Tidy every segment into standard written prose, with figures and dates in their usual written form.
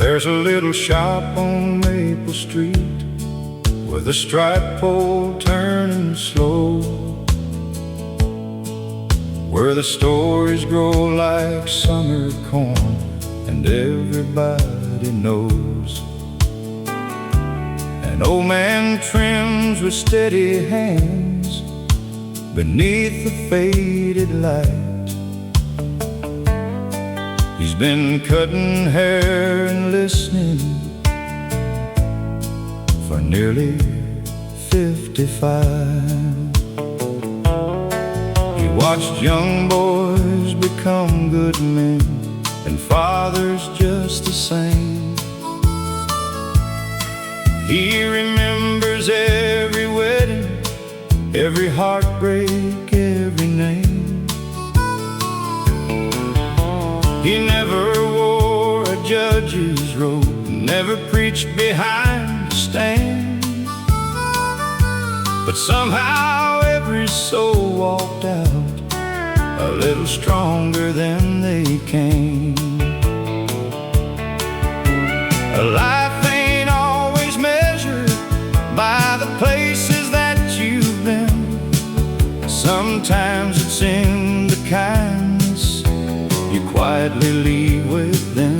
There's a little shop on Maple Street with a striped pole turning slow, where the stories grow like summer corn and everybody knows. An old man trims with steady hands beneath the faded light. He's been cutting hair and listening for nearly 55. He watched young boys become good men and fathers just the same. He remembers every wedding, every heartbreak, every name. He never wore a judge's robe, never preached behind the stand, but somehow every soul walked out a little stronger than they came. A life ain't always measured by the places that you've been. Sometimes it's in the kindness you quietly leave with them.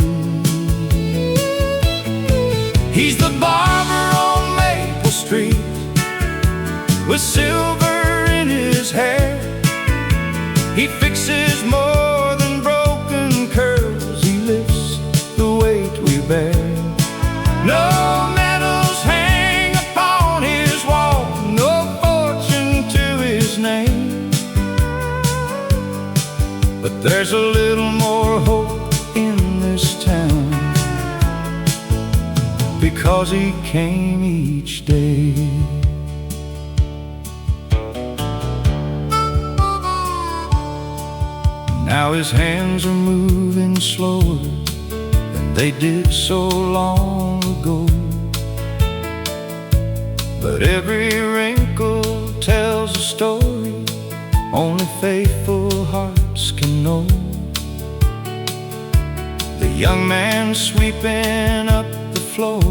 He's the barber on Maple Street with silver in his hair. He fixes more than broken curls, he lifts the weight we bear. No medals hang upon his wall, no fortune to his name, but there's a little more hope in this town, because he came each day. Now his hands are moving slower than they did so long ago, but every wrinkle tells a story only faithful hearts can know. The young man sweeping up the floor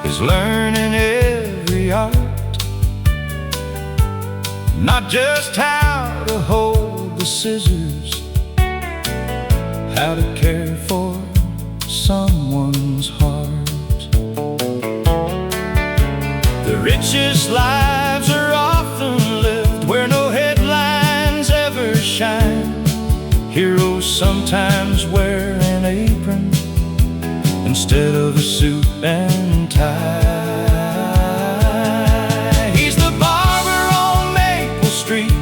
is learning every art, not just how to hold the scissors, how to care for someone's heart. The richest lives are often lived where no headlines ever shine. Heroes sometimes wear an apron instead of a suit and tie. He's the barber on Maple Street,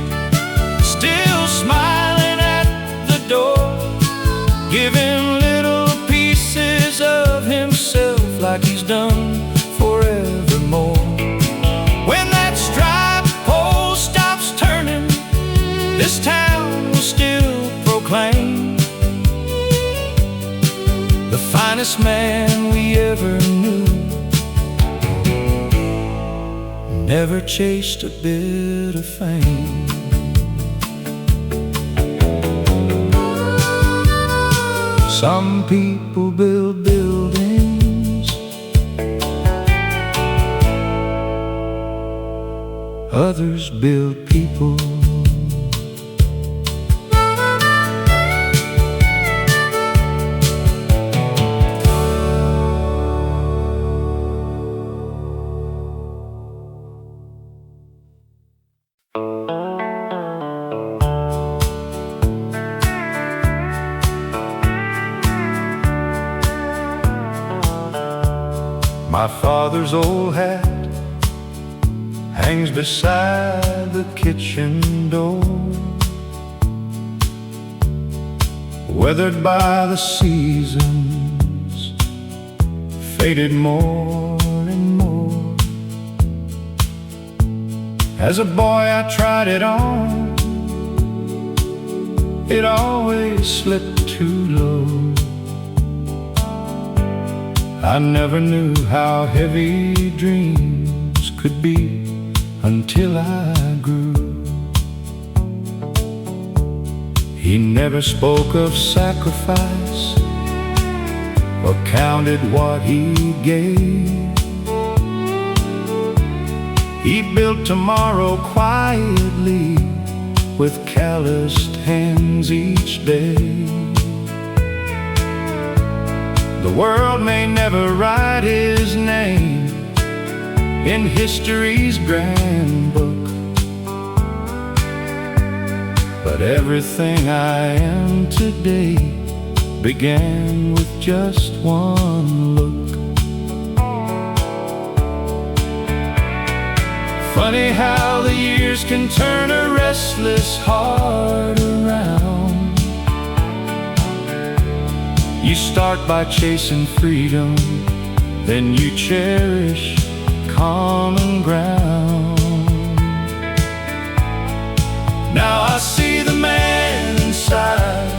still smiling at the door, giving little pieces of himself like he's done forevermore. When that striped pole stops turning, this town will still proclaim the finest man we ever knew never chased a bit of fame. Some people build buildings, others build people. My father's old hat hangs beside the kitchen door, weathered by the seasons, faded more and more. As a boy I tried it on, it always slipped too low. I never knew how heavy dreams could be until I grew. He never spoke of sacrifice or counted what he gave. He built tomorrow quietly with calloused hands each day. The world may never write his name in history's grand book, but everything I am today began with just one look. Funny how the years can turn a restless heart around. You start by chasing freedom, then you cherish common ground. Now I see the man inside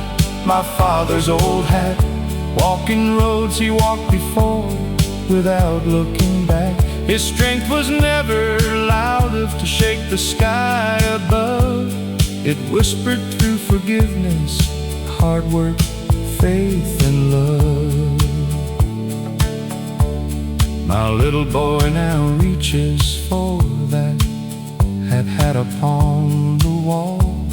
my father's old hat, walking roads he walked before without looking back. His strength was never loud enough to shake the sky above. It whispered through forgiveness, hard work, faith and love. My little boy now reaches for that hat upon the wall,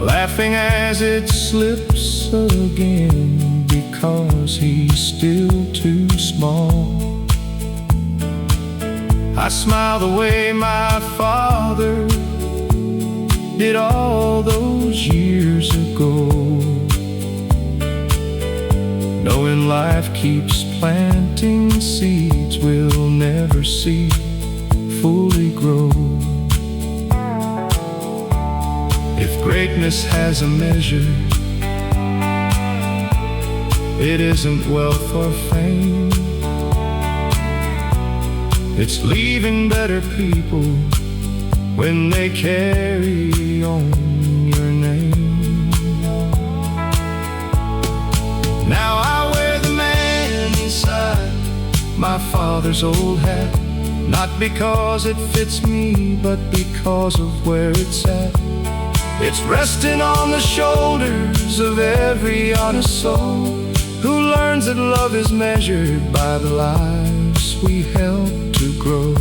laughing as it slips again, because he's still too small. I smile the way my father did all those years ago, knowing life keeps planting seeds we'll never see fully grow. If greatness has a measure, it isn't wealth or fame. It's leaving better people when they carry on your name. Now I wear the man inside my father's old hat, not because it fits me, but because of where it's at. It's resting on the shoulders of every honest soul who learns that love is measured by the lives we help to grow.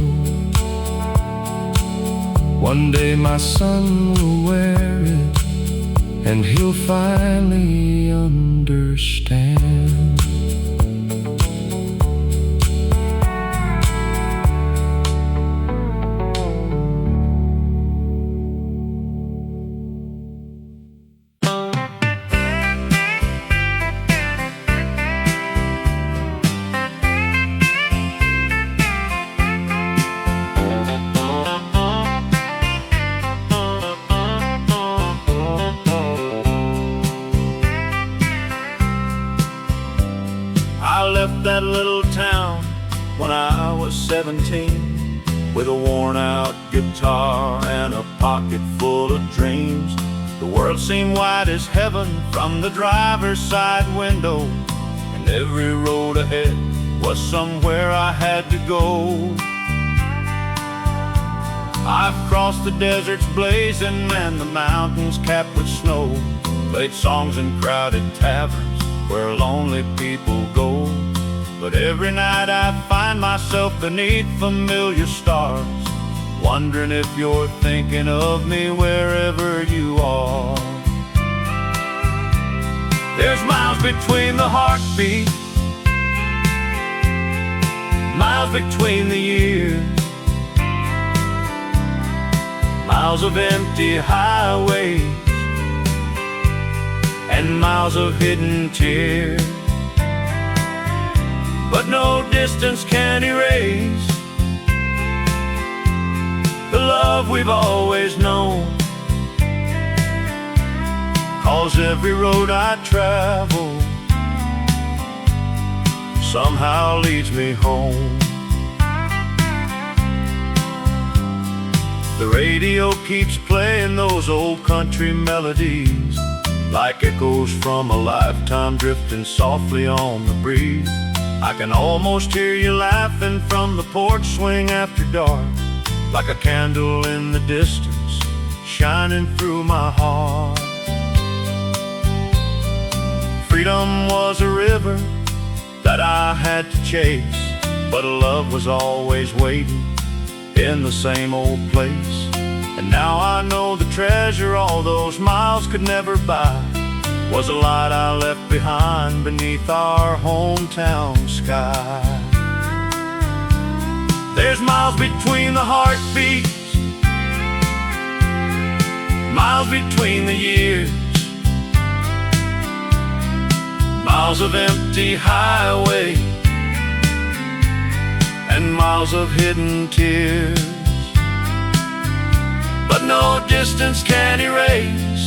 One day my son will wear it, and he'll finally understand. I left that little town when I was 17, with a worn-out guitar and a pocket full of dreams. The world seemed wide as heaven from the driver's side window, and every road ahead was somewhere I had to go. I've crossed the deserts blazing and the mountains capped with snow, played songs in crowded taverns where lonely people go. But every night I find myself beneath familiar stars, wondering if you're thinking of me wherever you are. There's miles between the heartbeat, miles between the years, miles of empty highways and miles of hidden tears. But no distance can erase the love we've always known, 'cause every road I travel somehow leads me home. The radio keeps playing those old country melodies, like echoes from a lifetime drifting softly on the breeze. I can almost hear you laughing from the porch swing after dark, like a candle in the distance, shining through my heart. Freedom was a river that I had to chase, but love was always waiting in the same old place. And now I know the treasure all those miles could never buy was a light I left behind beneath our hometown sky. There's miles between the heartbeats, miles between the years, miles of empty highway and miles of hidden tears. But no distance can erase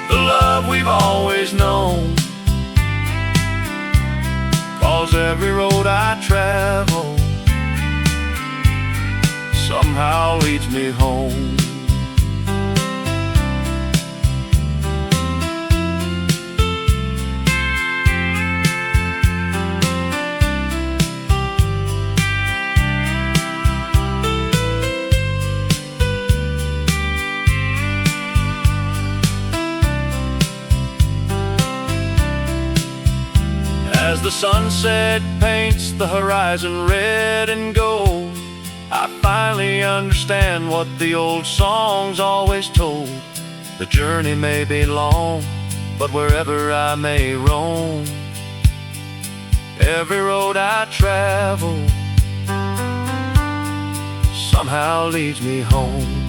the love we've always known, 'cause every road I travel somehow leads me home. As the sunset paints the horizon red and gold, I finally understand what the old songs always told. The journey may be long, but wherever I may roam, every road I travel somehow leads me home.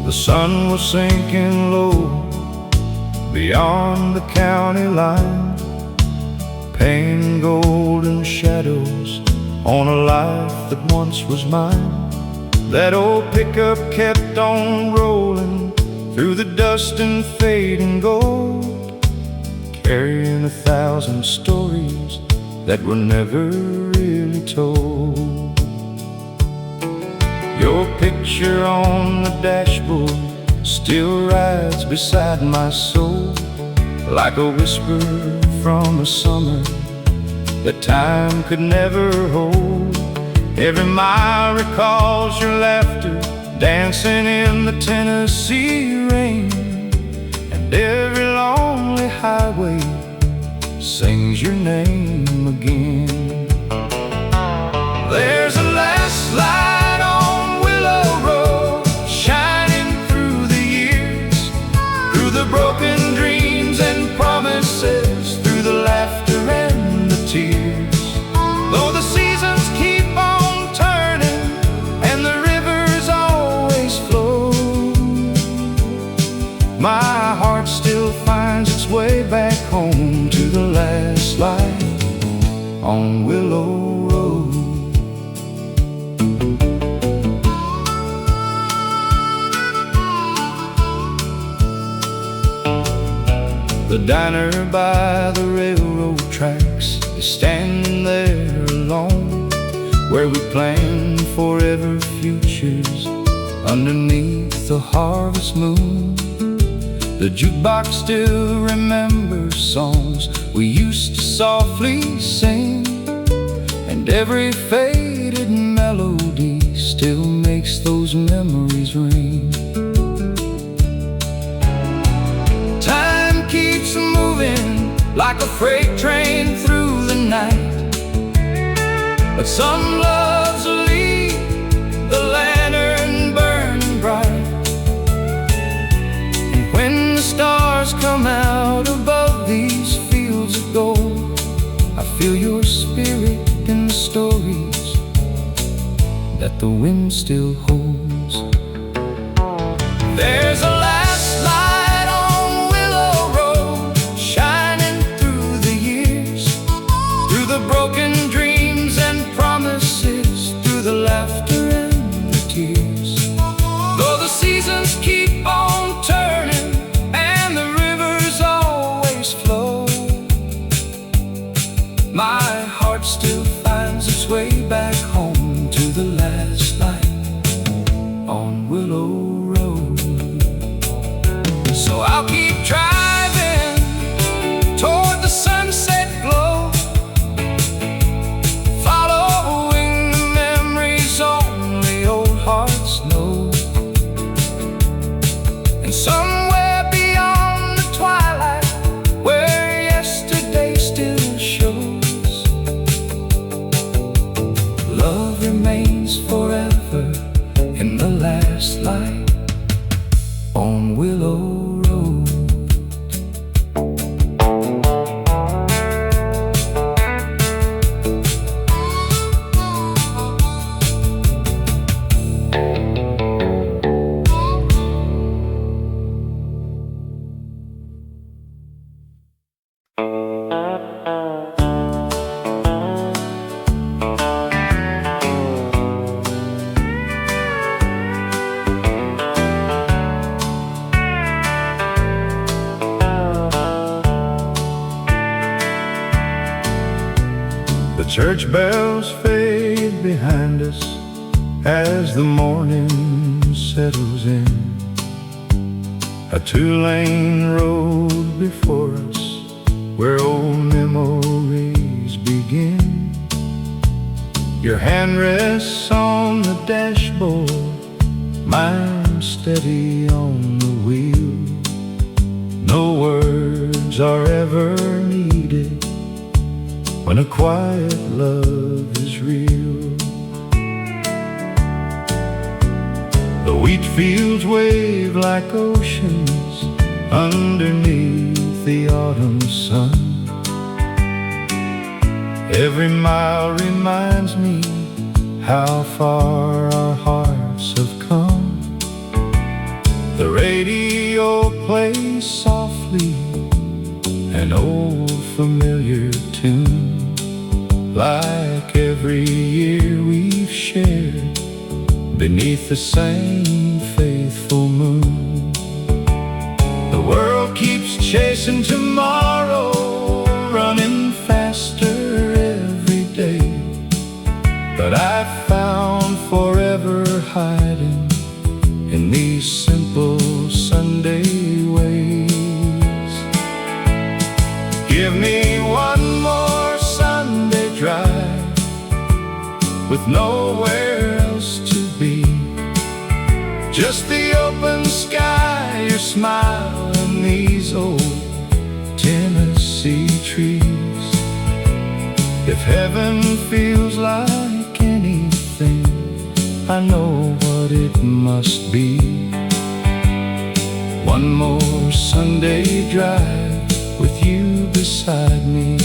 The sun was sinking low beyond the county line, painting golden shadows on a life that once was mine. That old pickup kept on rolling through the dust and fading gold, carrying 1,000 stories that were never really told. Your picture on the dashboard still rides beside my soul, like a whisper from a summer that time could never hold. Every mile recalls your laughter dancing in the Tennessee rain, and every lonely highway sings your name again. There's a last light on Willow Road, shining through the years, through the broken dreams and promises, through the laughter and the tears. Though the seasons keep on turning and the rivers always flow, my heart still finds its way back home to the last light on Willow Road. The diner by the railroad tracks is standing there alone, where we plan forever futures underneath the harvest moon. The jukebox still remembers songs we used to softly sing, and every faded melody still makes those memories ring. Time keeps moving like a freight train through the night, but some loves leave the lantern burning bright. And when the stars come out above these fields of gold, I feel your spirit in the stories that the wind still holds. There's a last light on Willow Road, shining through the years, church bells fade behind us as the morning settles in. A two-lane road before us where old memories begin. Your hand rests on the dashboard, mine steady on the wheel. No words are ever needed when a quiet love is real. The wheat fields wave like oceans underneath the autumn sun. Every mile reminds me how far our hearts have come. The radio plays softly an old familiar tune, like every year we've shared beneath the same faithful moon. The world keeps chasing tomorrow, running faster every day, but I found forever hiding in these simple Sunday ways. Give me one more Sunday drive with nowhere else to be, just the open sky, your smile, and these old Tennessee trees. If heaven feels like anything, I know what it must be. One more Sunday drive with you beside me.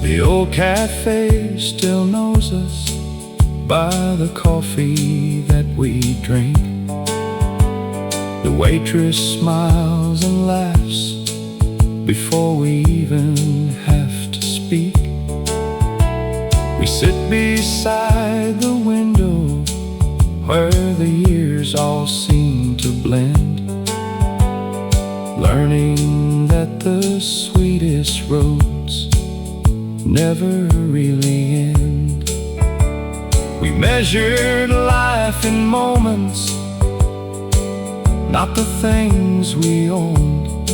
The old cafe still knows us by the coffee that we drink. The waitress smiles and laughs before we even have to speak. We sit beside the window where the years all seem to blend, learning that the sweetest roads never really end. We measured life in moments, not the things we owned,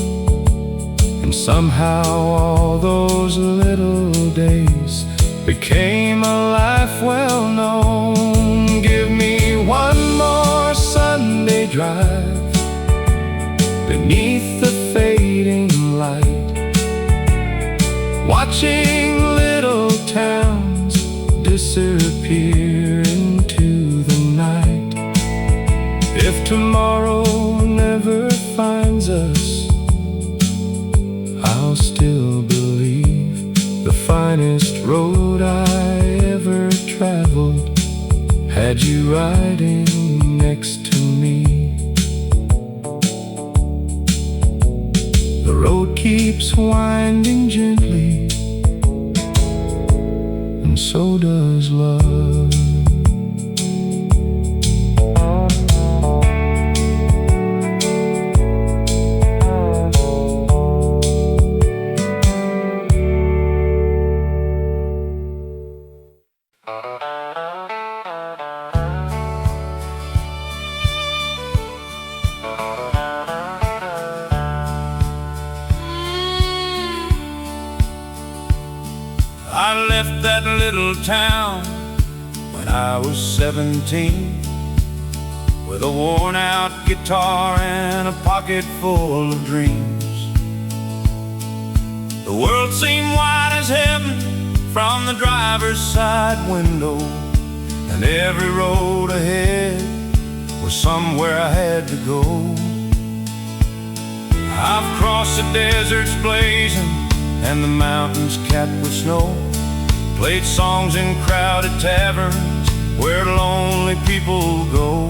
and somehow all those little days became a life well known. Give me one more Sunday drive beneath the fading light, watching little towns disappear into the night. If tomorrow never finds us, I'll still believe the finest road I ever traveled had you riding next to me. The road keeps winding gently, and so does love. I left that little town when I was 17, with a worn-out guitar and a pocket full of dreams. The world seemed wide as heaven from the driver's side window, and every road ahead was somewhere I had to go. I've crossed the deserts blazing and the mountains capped with snow, played songs in crowded taverns where lonely people go.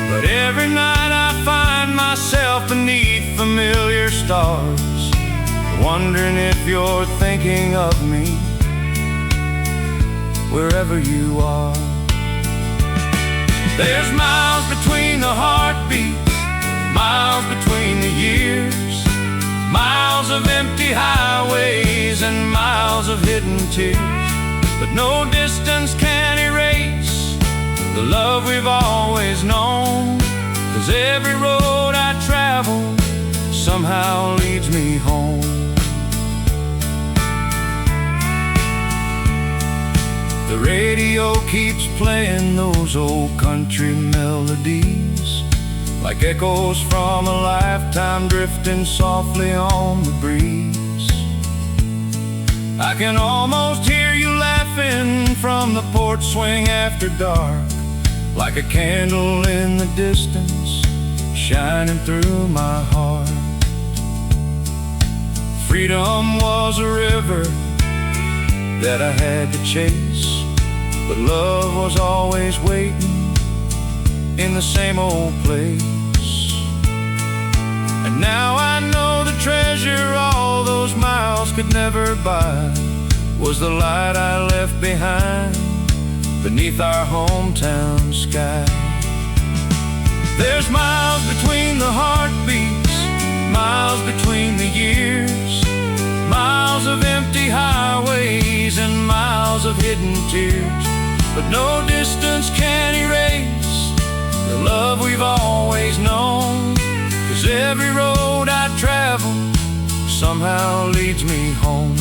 But every night I find myself beneath familiar stars, wondering if you're thinking of me, wherever you are. There's miles between the heartbeats, miles between the years, miles of empty highways and miles of hidden tears. But no distance can erase the love we've always known, 'cause every road I travel somehow leads me home. The radio keeps playing those old country melodies, like echoes from a lifetime drifting softly on the breeze. I can almost hear you laughing from the porch swing after dark, like a candle in the distance, shining through my heart. Freedom was a river that I had to chase, but love was always waiting in the same old place. And now I know the treasure all those miles could never buy was the light I left behind beneath our hometown sky. There's miles between the heartbeats, miles between the years, miles of empty highways and miles of hidden tears. But no distance can erase the love we've always known, 'cause every road I travel somehow leads me home.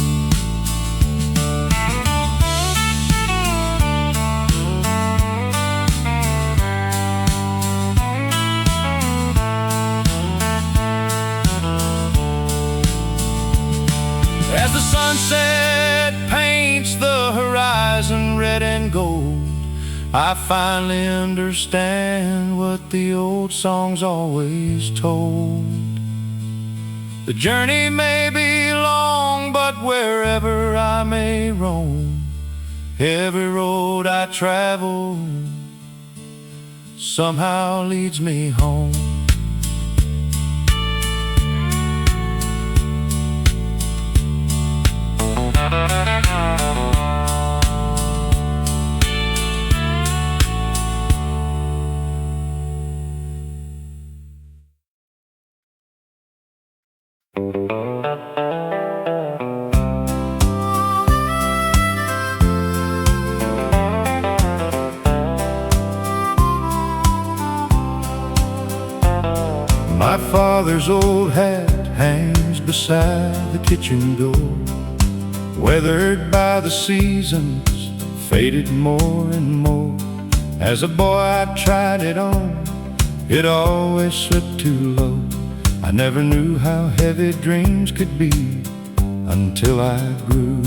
As the sunset paints the horizon red and gold, I finally understand what the old songs always told. The journey may be long, but wherever I may roam, every road I travel somehow leads me home. My father's old hat hangs beside the kitchen door, weathered by the seasons, faded more and more. As a boy I tried it on, it always slipped too low. I never knew how heavy dreams could be until I grew.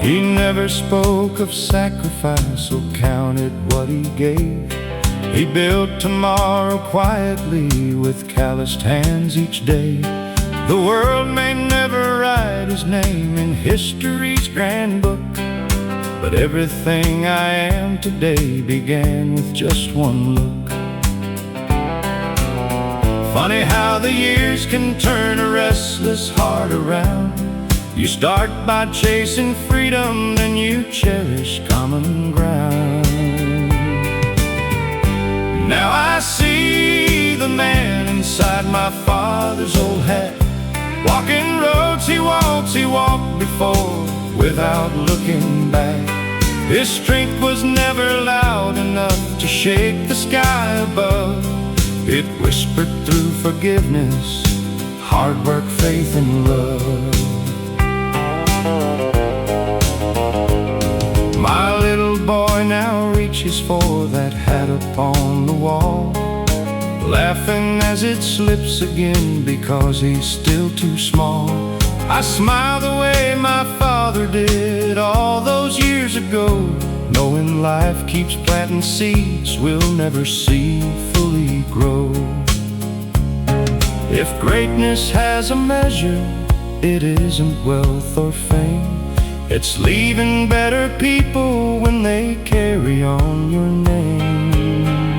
He never spoke of sacrifice or counted what he gave. He built tomorrow quietly with calloused hands each day. The world may never write his name in history's grand book, but everything I am today began with just one look. Funny how the years can turn a restless heart around. You start by chasing freedom, then you cherish common ground. Now I see the man inside my father's old hat, walking roads he walked before without looking back. His strength was never loud enough to shake the sky above. It whispered through forgiveness, hard work, faith, and love. My little boy now reaches for that hat upon the wall, laughing as it slips again because he's still too small. I smile the way my father did all those years ago, knowing life keeps planting seeds we'll never see fully grow. If greatness has a measure, it isn't wealth or fame. It's leaving better people when they carry on your name.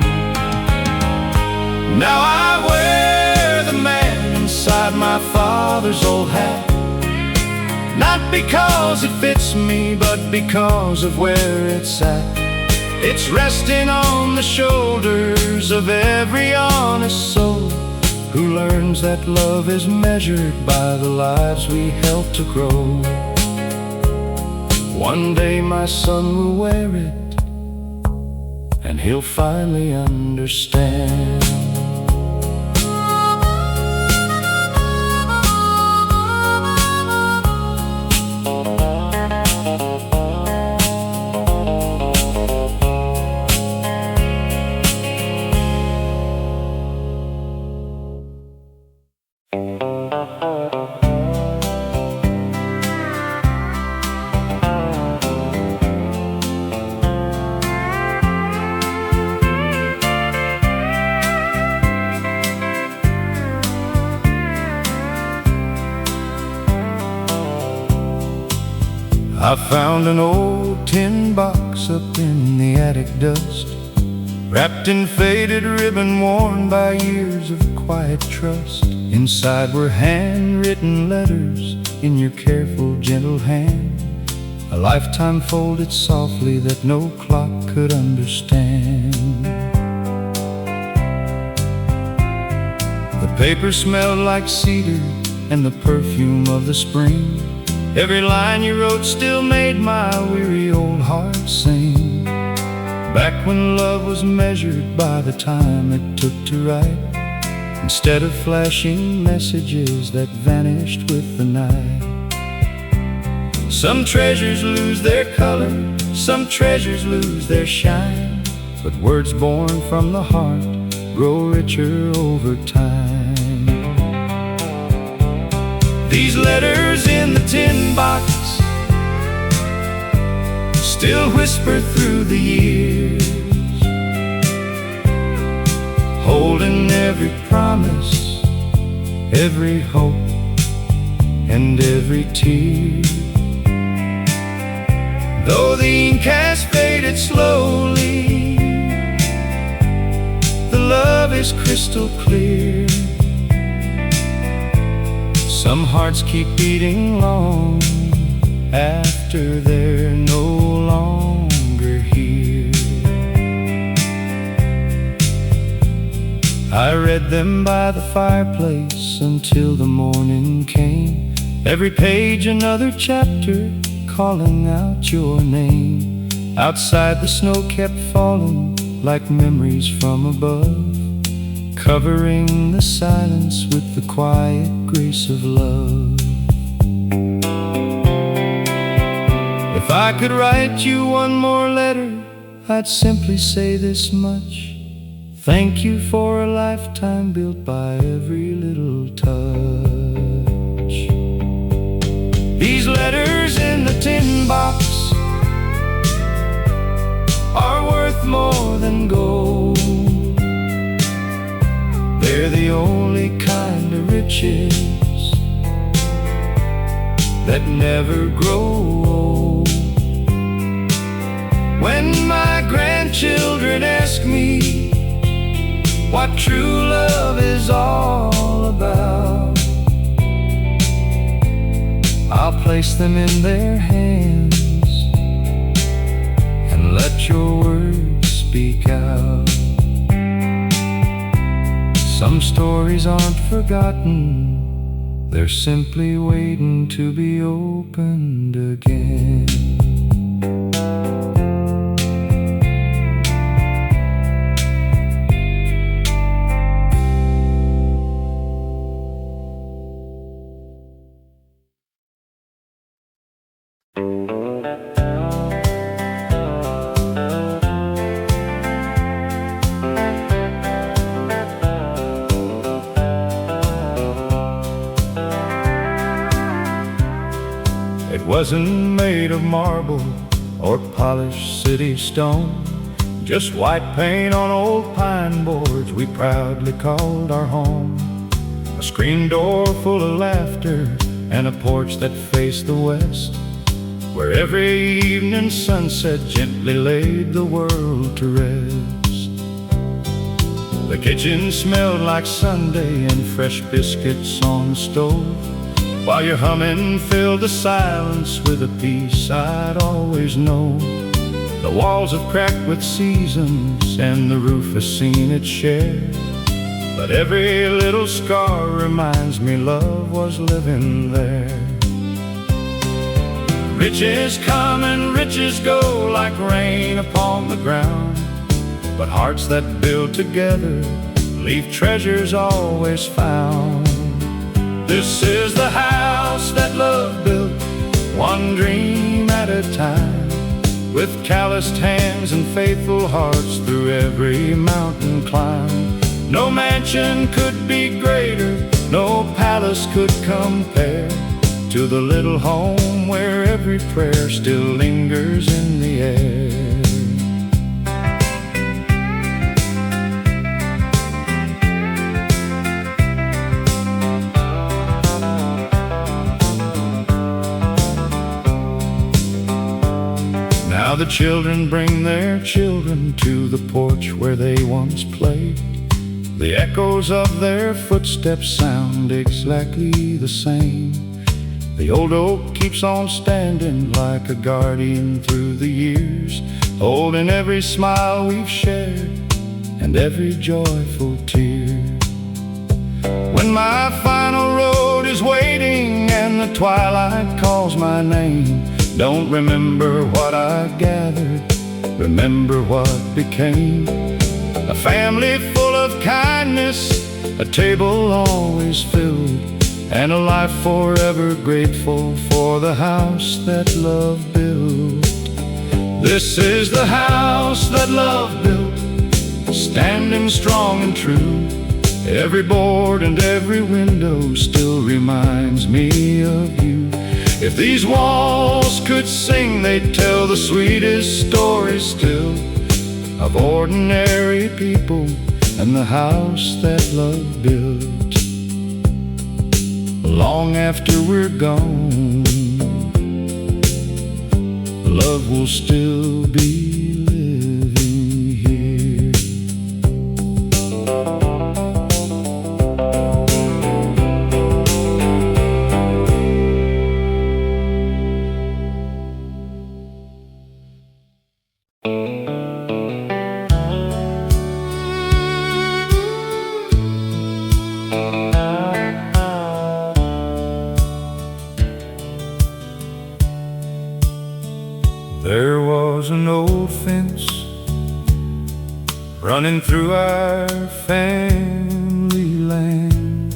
Now I wear the man my father's old hat. Not because it fits me, but because of where it's at. It's resting on the shoulders of every honest soul who learns that love is measured by the lives we help to grow. One day my son will wear it, and he'll finally understand. I found an old tin box up in the attic dust, wrapped in faded ribbon worn by years of quiet trust. Inside were handwritten letters in your careful, gentle hand, a lifetime folded softly that no clock could understand. The paper smelled like cedar and the perfume of the spring. Every line you wrote still made my weary old heart sing. Back when love was measured by the time it took to write, instead of flashing messages that vanished with the night. Some treasures lose their color, some treasures lose their shine, but words born from the heart grow richer over time. These letters in the tin box still whisper through the years, holding every promise, every hope, and every tear. Though the ink has faded slowly, the love is crystal clear. Some hearts keep beating long after they're no longer here. I read them by the fireplace until the morning came, every page another chapter calling out your name. Outside the snow kept falling like memories from above, covering the silence with the quiet grace of love. If I could write you one more letter, I'd simply say this much: thank you for a lifetime built by every little touch. These letters in the tin box are worth more than gold. They're the only kind of riches that never grow old. When my grandchildren ask me what true love is all about, I'll place them in their hands and let your words speak out. Some stories aren't forgotten, they're simply waiting to be opened again. It wasn't made of marble or polished city stone, just white paint on old pine boards we proudly called our home. A screen door full of laughter and a porch that faced the west, where every evening sunset gently laid the world to rest. The kitchen smelled like Sunday and fresh biscuits on the stove, while your humming filled the silence with a peace I'd always know. The walls have cracked with seasons and the roof has seen its share, but every little scar reminds me love was living there. Riches come and riches go like rain upon the ground, but hearts that build together leave treasures always found. This is the house that love built, one dream at a time, with calloused hands and faithful hearts through every mountain climb. No mansion could be greater, no palace could compare to the little home where every prayer still lingers in the air. Now the children bring their children to the porch where they once played. The echoes of their footsteps sound exactly the same. The old oak keeps on standing like a guardian through the years, holding every smile we've shared and every joyful tear. When my final road is waiting and the twilight calls my name, don't remember what I gathered, remember what became. A family full of kindness, a table always filled, and a life forever grateful for the house that love built. This is the house that love built, standing strong and true. Every board and every window still reminds me of you. If these walls could sing, they'd tell the sweetest story still, of ordinary people and the house that love built. Long after we're gone, love will still be living here. There was an old fence running through our family land,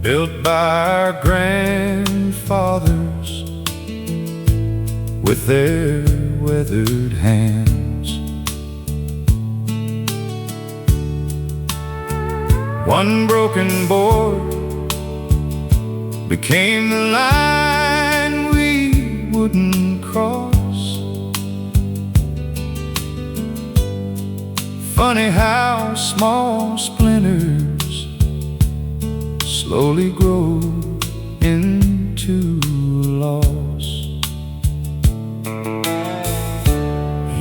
built by our grandfathers with their weathered hands. One broken board became the line we wouldn't cross. Funny how small splinters slowly grow into loss.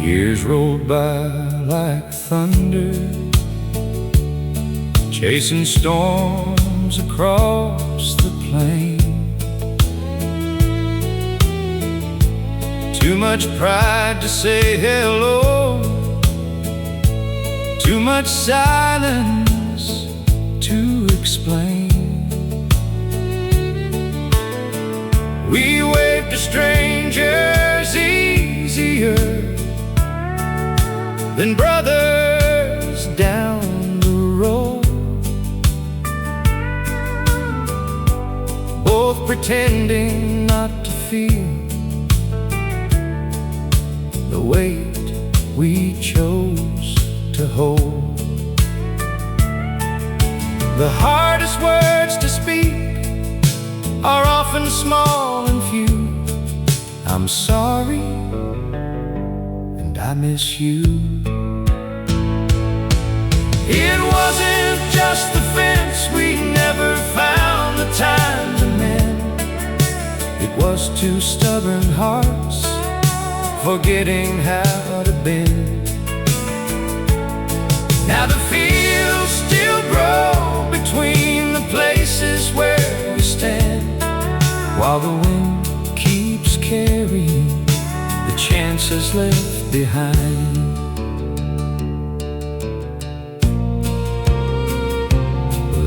Years rolled by like thunder, chasing storms across the plain. Too much pride to say hello, too much silence to explain. We waved to strangers easier than brothers down the road, both pretending not to feel the weight we chose to hold. The hardest words to speak are often small and few. I'm sorry and I miss you. It wasn't just the fence, we never found the time to mend. It was two stubborn hearts forgetting how to bend. Now the fields still grow between the places where we stand, while the wind keeps carrying the chances left behind.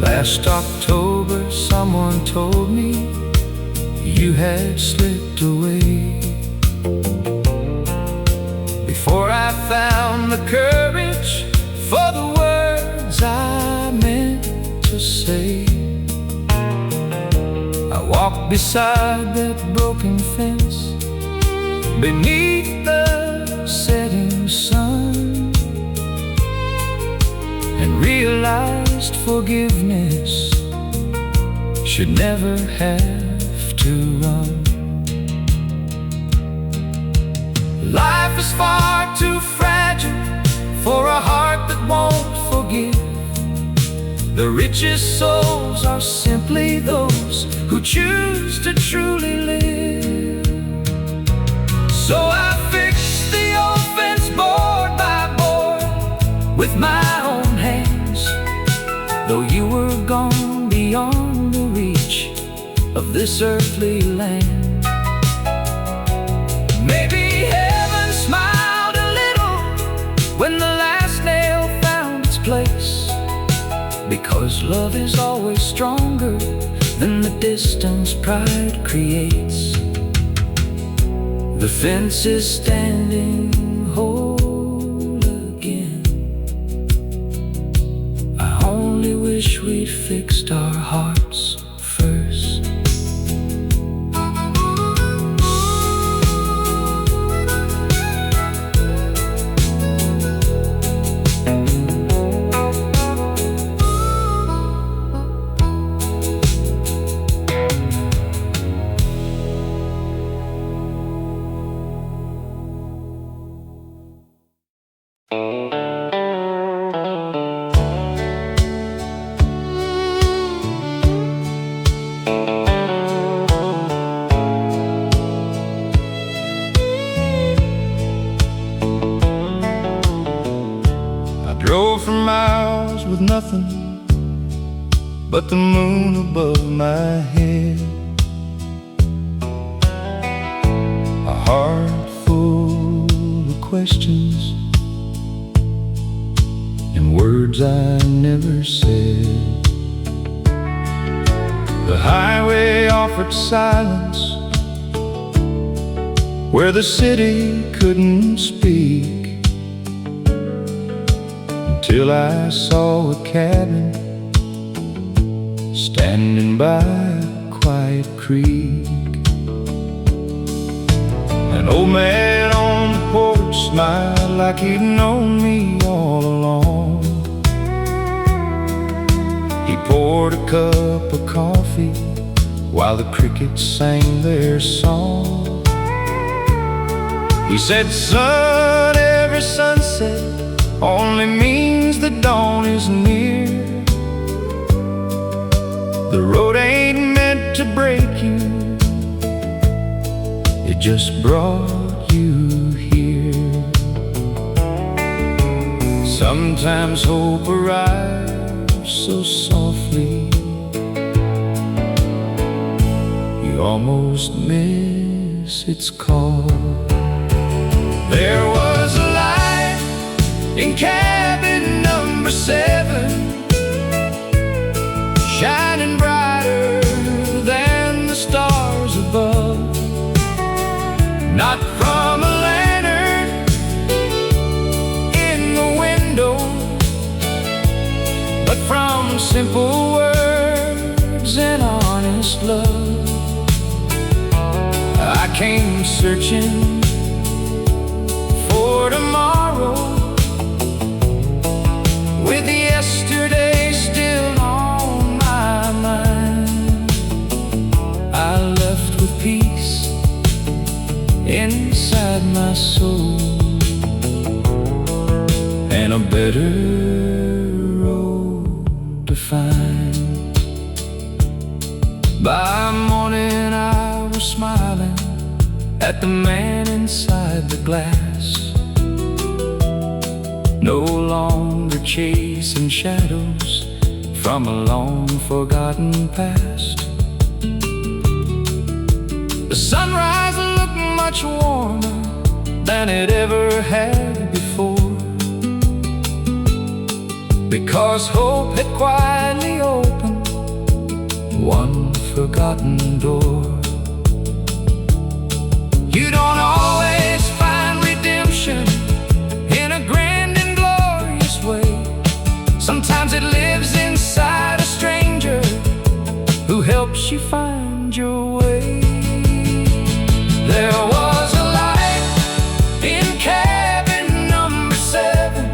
Last October someone told me you had slipped away. Before I found the courage for the words I meant to say, I walked beside that broken fence beneath the setting sun, and realized forgiveness should never have to run. Life is far too fragile for a heart that won't forgive. The richest souls are simply those who choose to truly live. So I fixed the old fence board by board with my own hands, though you were gone beyond the reach of this earthly land. Maybe heaven smiled a little when the last nail found its place, because love is always stronger than the distance pride creates. The fence is standing whole again. I only wish we'd fixed our hearts first. Drove for miles with nothing but the moon above my head, a heart full of questions and words I never said. The highway offered silence where the city couldn't speak, till I saw a cabin standing by a quiet creek. An old man on the porch smiled like he'd known me all along. He poured a cup of coffee while the crickets sang their song. He said, "Son, every sunset only means the dawn is near. The road ain't meant to break you, it just brought you here." Sometimes hope arrives so softly you almost miss its call. There was a light in cabin number 7, shining brighter than the stars above. Not from a lantern in the window, but from simple words and honest love. I came searching for tomorrow, with yesterday still on my mind. I left with peace inside my soul and a better road to find. By morning I was smiling at the man inside the glass, no longer chasing shadows from a long-forgotten past. The sunrise looked much warmer than it ever had before, because hope had quietly opened one forgotten door. You don't always find redemption in a grand and glorious way. Sometimes it lives inside a stranger who helps you find your way. There was a light in cabin number 7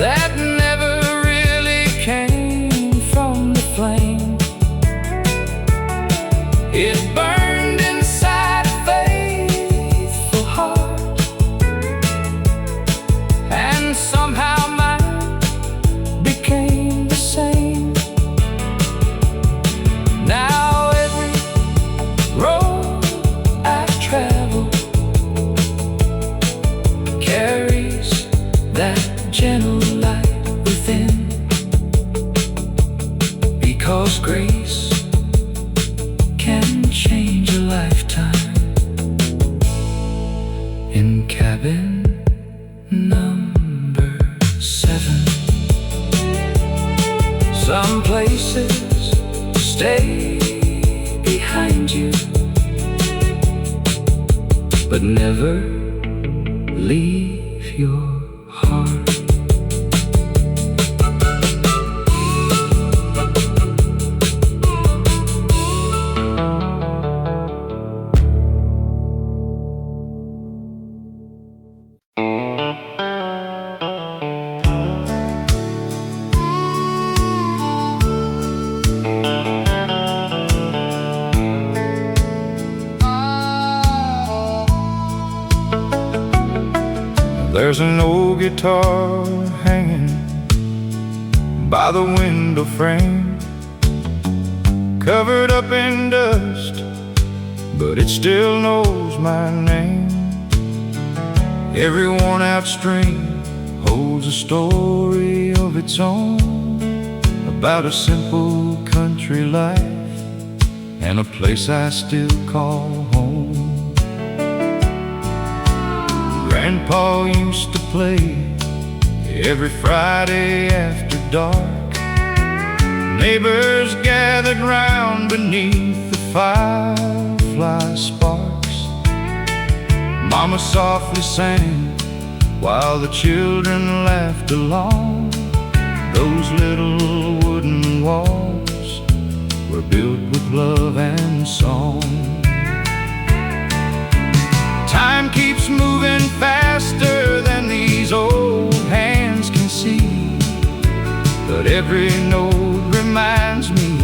that never really came from the flame. It burned inside a faithful heart, and somehow mine became the same. Now every road I've traveled carries that gentle light within, because grace can change a lifetime. In cabin number 7, some places stay behind you, but never leave your heart. There's an old guitar hanging by the window frame, covered up in dust, but it still knows my name. Every worn-out string holds a story of its own, about a simple country life and a place I still call home. Grandpa used to play every Friday after dark. Neighbors gathered round beneath the firefly sparks. Mama softly sang while the children laughed along. Those little wooden walls were built with love and song. Time keeps moving faster than these old hands can see, but every note reminds me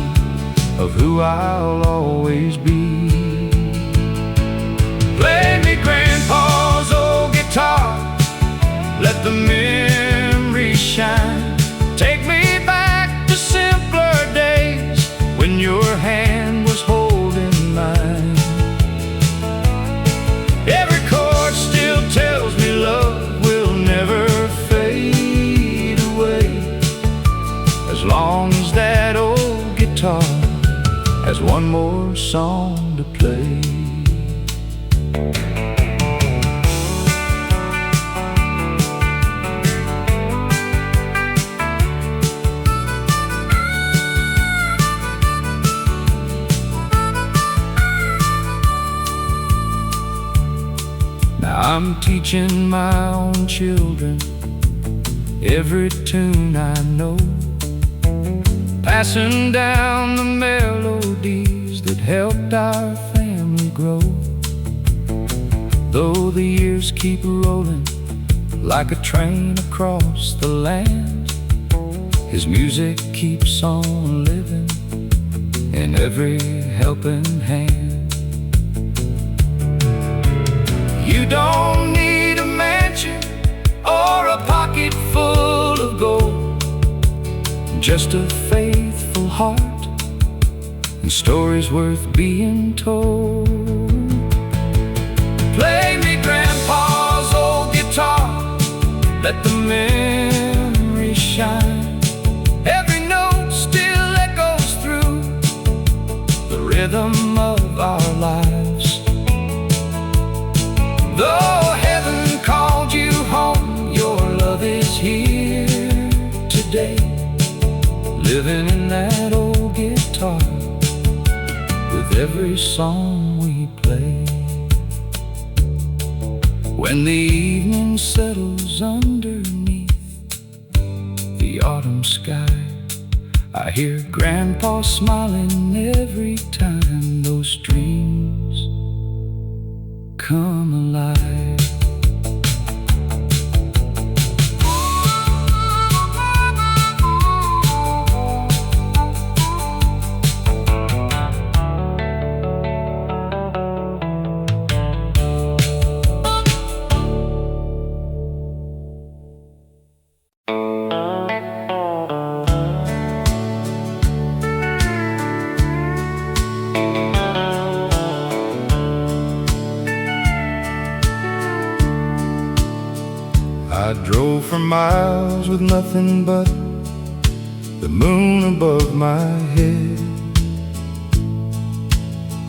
of who I'll always be. Play me Grandpa's old guitar, let the memories shine. Take me back to simpler days when your hand was holding mine. Every chord still tells me love will never fade away, as long as that old guitar has one more song to play. I'm teaching my own children every tune I know, passing down the melodies that helped our family grow. Though the years keep rolling like a train across the land, his music keeps on living in every helping hand. You don't need a mansion or a pocket full of gold, just a faithful heart and stories worth being told. Play me Grandpa's old guitar, let the memory shine. Every note still echoes through the rhythm of our lives. Though heaven called you home, your love is here today, living in that old guitar with every song we play. When the evening settles underneath the autumn sky, I hear Grandpa smiling every time those dreams come alive. I drove for miles with nothing but the moon above my head,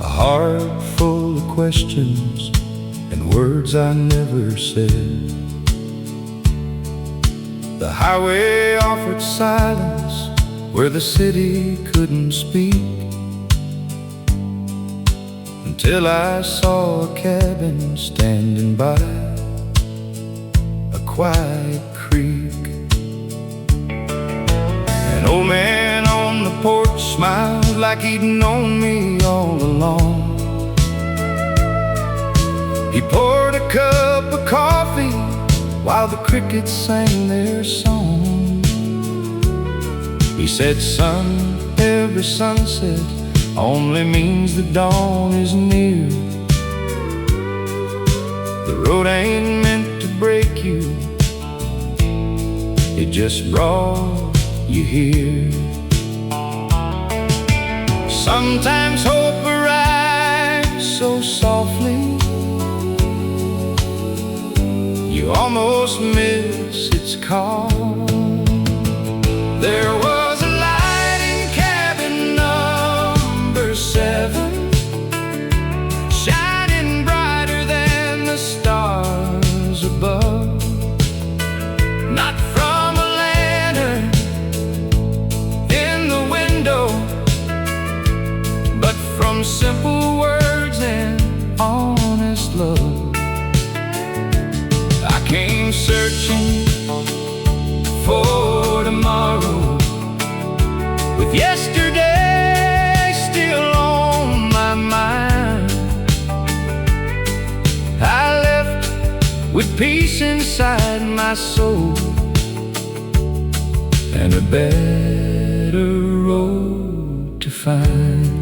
a heart full of questions and words I never said. The highway offered silence where the city couldn't speak, until I saw a cabin standing by a quiet creek. An old man on the porch smiled like he'd known me all along. He poured a cup of coffee while the crickets sang their song. He said, "Son, every sunset only means the dawn is near. The road ain't meant to break you, it just brought you here." Sometimes hope arrives so softly you almost miss its call. There was a light in cabin number 7, shining brighter than the stars above. Not from a lantern in the window, but from simple words and honest love. I came searching for tomorrow, with yesterday still on my mind. I left with peace inside my soul and a better road to find.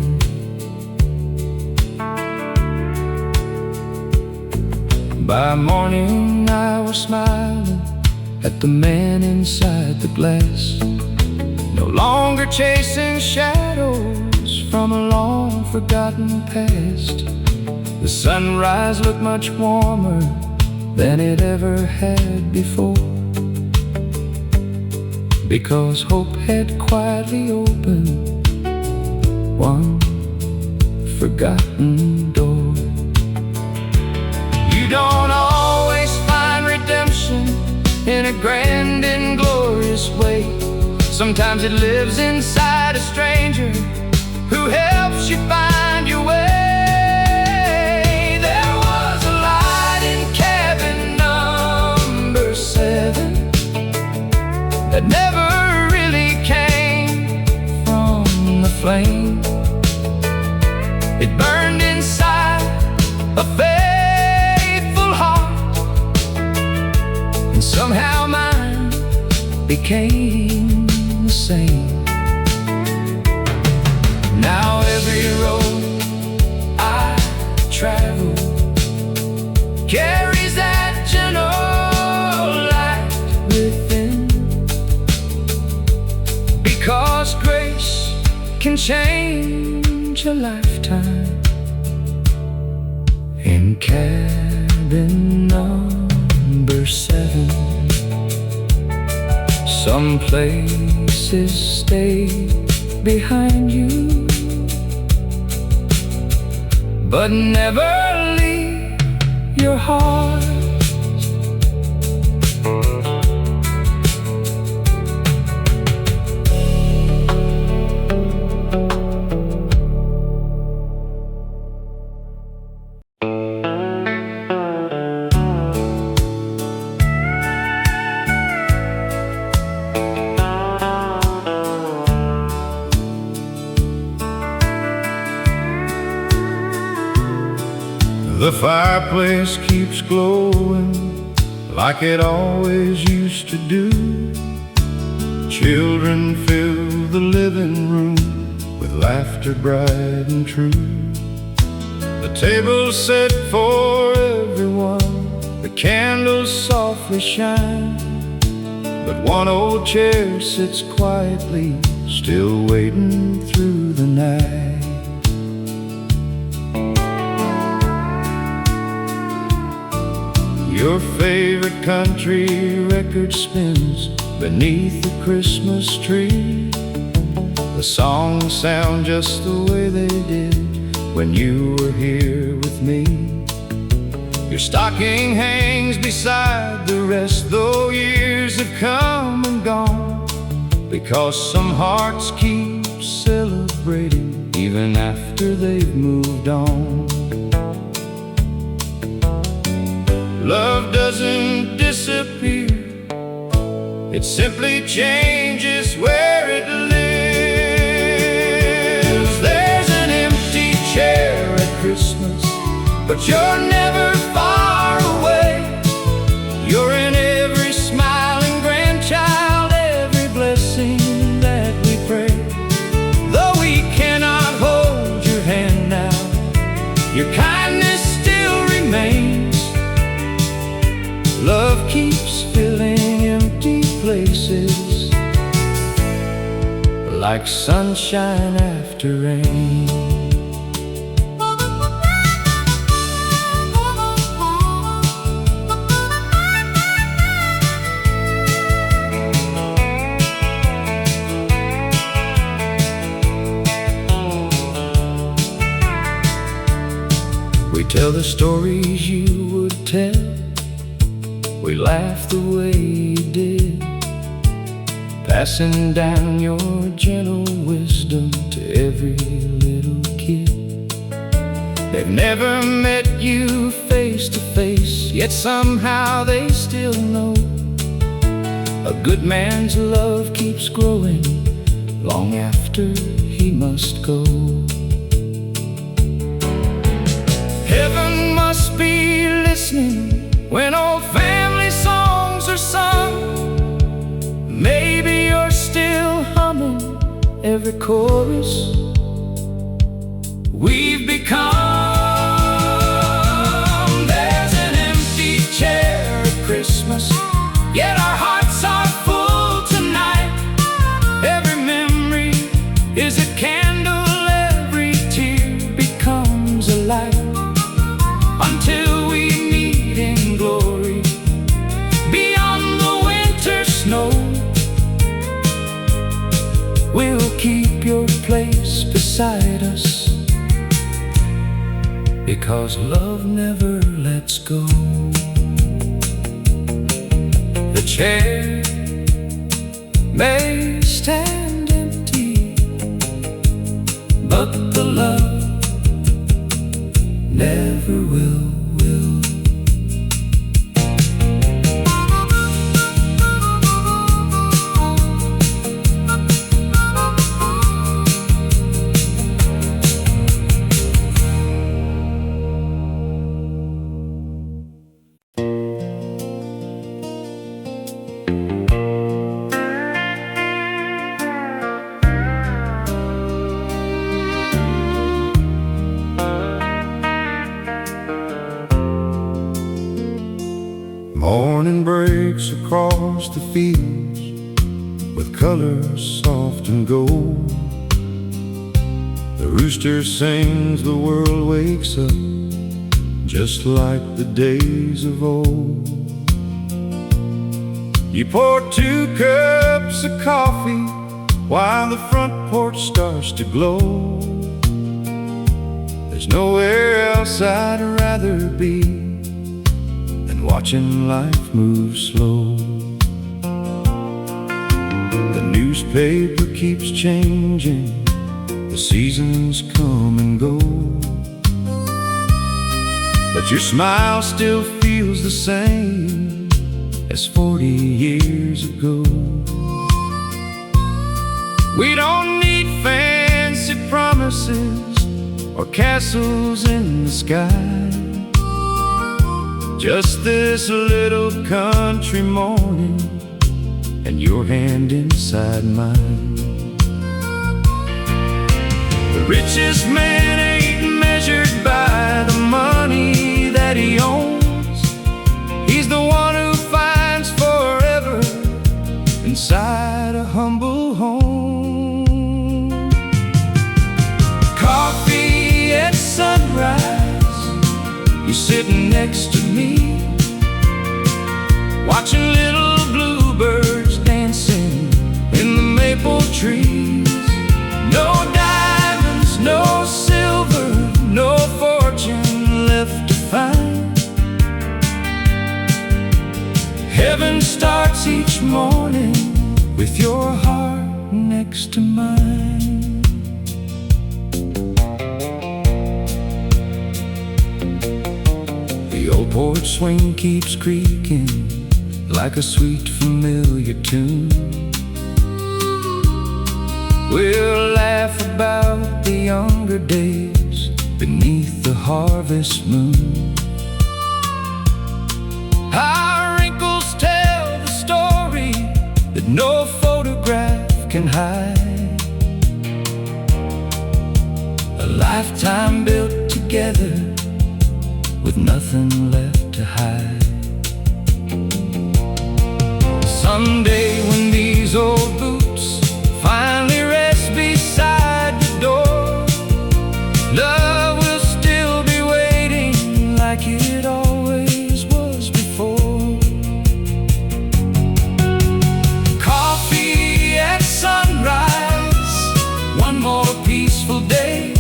By morning I was smiling at the man inside the glass, no longer chasing shadows from a long forgotten past. The sunrise looked much warmer than it ever had before, because hope had quietly opened one forgotten door. You don't always find redemption in a grand and glorious way. Sometimes it lives inside a stranger who helps you find your way. There was a light in cabin number 7 that never really came from the flame. It burned inside a faithful heart, and somehow mine became the same. Now every road I travel carries that gentle light within, because grace can change a lifetime in care. been number 7. Some places stay behind you, but never leave your heart. The fireplace keeps glowing like it always used to do. Children fill the living room with laughter bright and true. The table's set for everyone, the candles softly shine, but one old chair sits quietly, still waiting through the night. Your favorite country record spins beneath the Christmas tree. The songs sound just the way they did when you were here with me. Your stocking hangs beside the rest, though years have come and gone, because some hearts keep celebrating even after they've moved on. Love doesn't disappear, it simply changes where it lives. There's an empty chair at Christmas, but you're never far away. You're in every smiling grandchild, every blessing that we pray. Though we cannot hold your hand now, your kindness still remains. Love keeps filling empty places, like sunshine after rain. We tell the stories you would tell, we laugh the way you did, passing down your gentle wisdom to every little kid. They've never met you face to face, yet somehow they still know a good man's love keeps growing long after he must go. Heaven must be listening when old family songs are sung. Maybe you're still humming every chorus we've become. There's an empty chair at Christmas, yet our hearts are full tonight. Every memory is a candle, every tear becomes a light, until we meet in glory beyond the winter snow. We'll keep your place beside us, because love never lets go. The chair may stand empty, but the love never will. Morning breaks across the fields with colors soft and gold. The rooster sings, the world wakes up just like the days of old. You pour 2 cups of coffee while the front porch starts to glow. There's nowhere else I'd rather be than watching life move slow. The newspaper keeps changing, the seasons come and go, but your smile still feels the same as 40 years ago. We don't need fancy promises or castles in the sky, just this little country morning and your hand inside mine. The richest man ain't measured by the money that he owns. He's the one who finds forever inside a humble home. Coffee at sunrise, you're sitting next to me, watching little bluebirds dancing in the maple trees. No diamonds, no silver, no fortune left to find. Heaven starts each morning with your heart next to mine. The old porch swing keeps creaking like a sweet familiar tune. We'll laugh about the younger days beneath the harvest moon. Our wrinkles tell the story that no photograph can hide. A lifetime built together with nothing left to hide. Someday when these old boots finally rest beside the door, love will still be waiting like it always was before. Coffee at sunrise, one more peaceful day.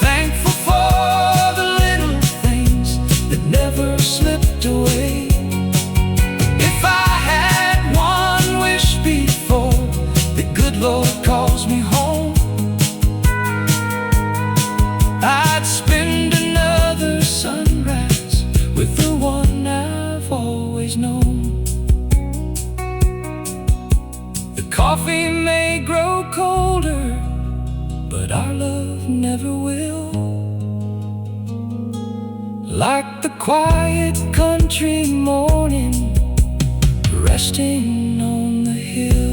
Thankful for the little things that never slipped away. Lord calls me home, I'd spend another sunrise with the one I've always known. The coffee may grow colder, but our love never will. Like the quiet country morning resting on the hill.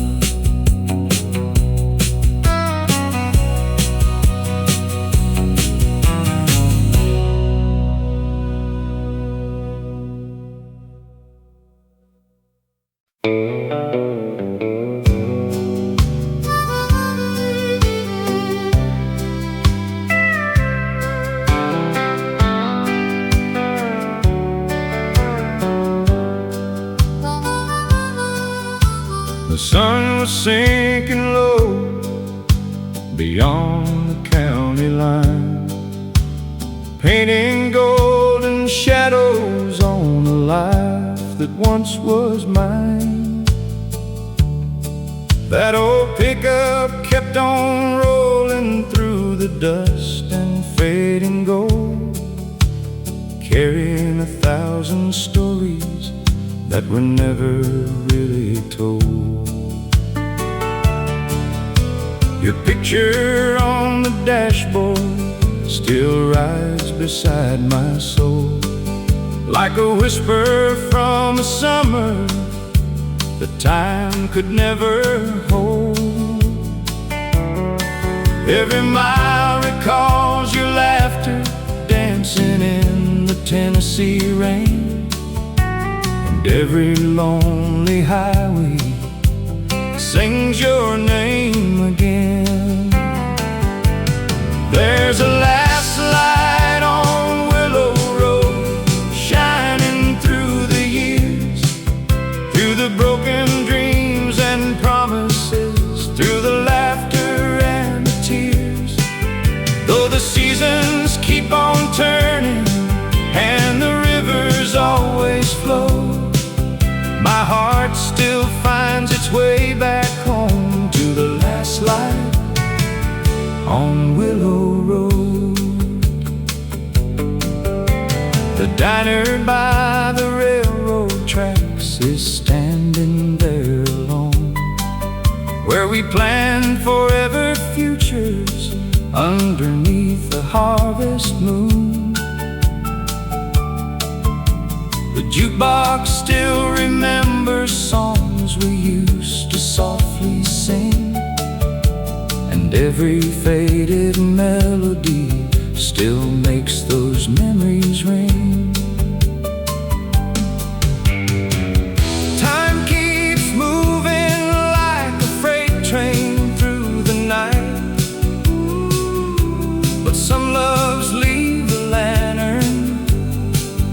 The sun was sinking low beyond the county line, painting golden shadows on a life that once was mine. That old pickup kept on rolling through the dust and fading gold, carrying 1,000 stories that were never really told. Your picture on the dashboard still rides beside my soul, like a whisper from a summer that time could never hold. Every mile recalls your laughter dancing in the Tennessee rain, and every lonely highway sings your name again. There's a last light on its way back home to the last light on Willow Road. The diner by the railroad tracks is standing there alone, where we planned forever futures underneath the harvest moon. The jukebox still remembers songs we used to softly sing, and every faded melody still makes those memories ring. Time keeps moving like a freight train through the night, but some loves leave the lantern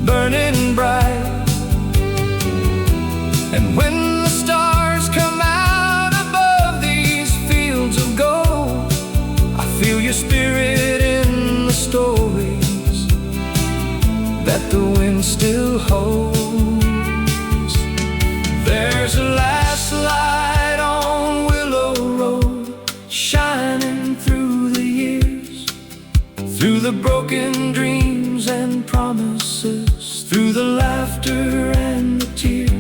burning bright. And when the stars come out above these fields of gold, I feel your spirit in the stories that the wind still holds. There's a last light on Willow Road, shining through the years, through the broken dreams and promises, through the laughter and the tears.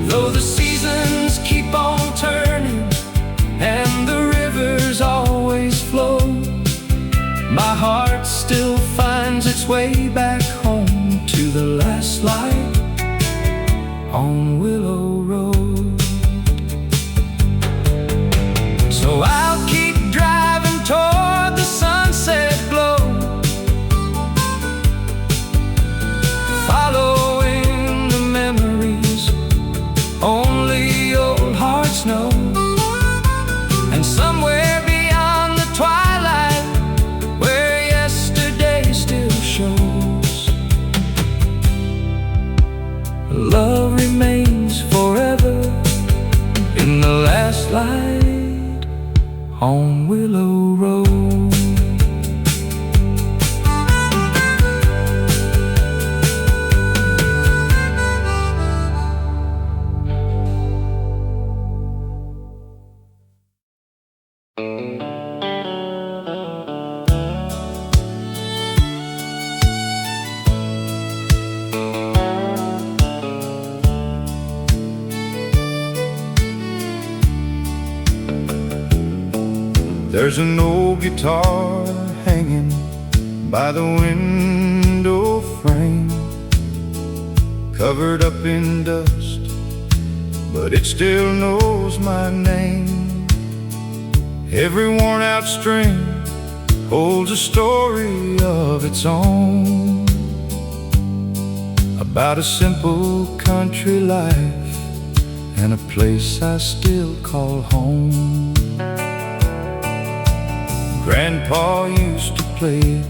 Though the seasons keep on turning and the rivers always flow, my heart still finds its way back home to the last light on Willow Road. So I'll keep driving toward the sunset glow, following the memories only old hearts know. And somewhere beyond the twilight, where yesterday still shows, love remains forever in the last light on Willow Road. There's an old guitar hanging by the window frame, covered up in dust, but it still knows my name. Every worn out string holds a story of its own, about a simple country life and a place I still call home. Grandpa used to play it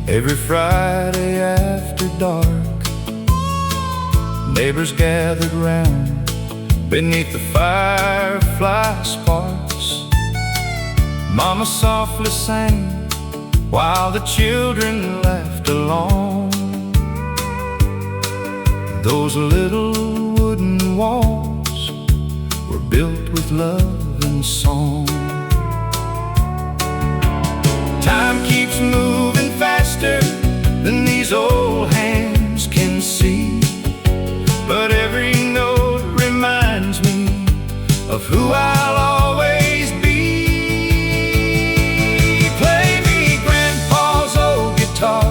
every Friday after dark. Neighbors gathered round beneath the firefly sparks. Mama softly sang while the children laughed along. Those little wooden walls were built with love and song. Time keeps moving faster than these old hands can see, but every note reminds me of who I'll always be. Play me Grandpa's old guitar,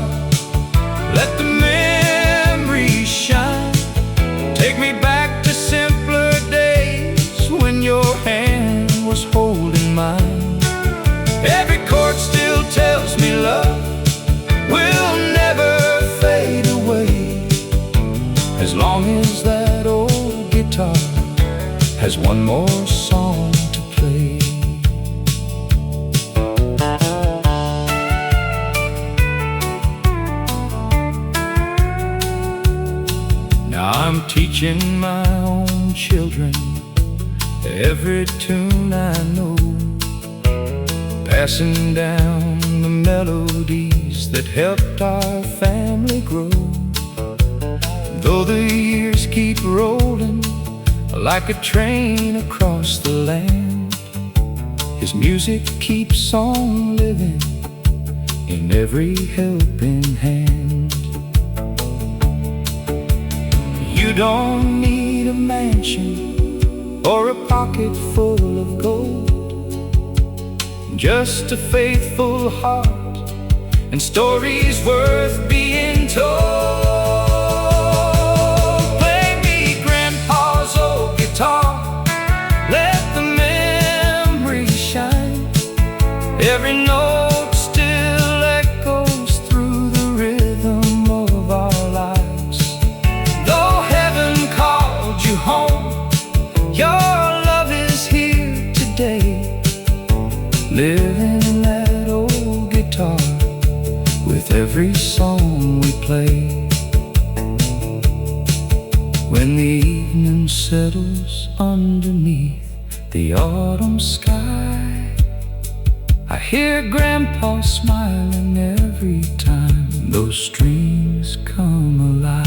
let the memories shine. Take me back to simpler days when your hand was holding mine. Every chord still tells me love will never fade away, as long as that old guitar has one more song to play. Now I'm teaching my own children every tune I know, passing down the melodies that helped our family grow. Though the years keep rolling, like a train across the land. His music keeps on living in every helping hand. You don't need a mansion or a pocket full of gold, just a faithful heart and stories worth being told. Play me Grandpa's old guitar, let the memory shine. Every note still echoes through the rhythm of our lives. Though heaven called you home, your love is here today, living in that old guitar with every song we play. When the evening settles underneath the autumn sky, I hear Grandpa smiling every time those strings come alive.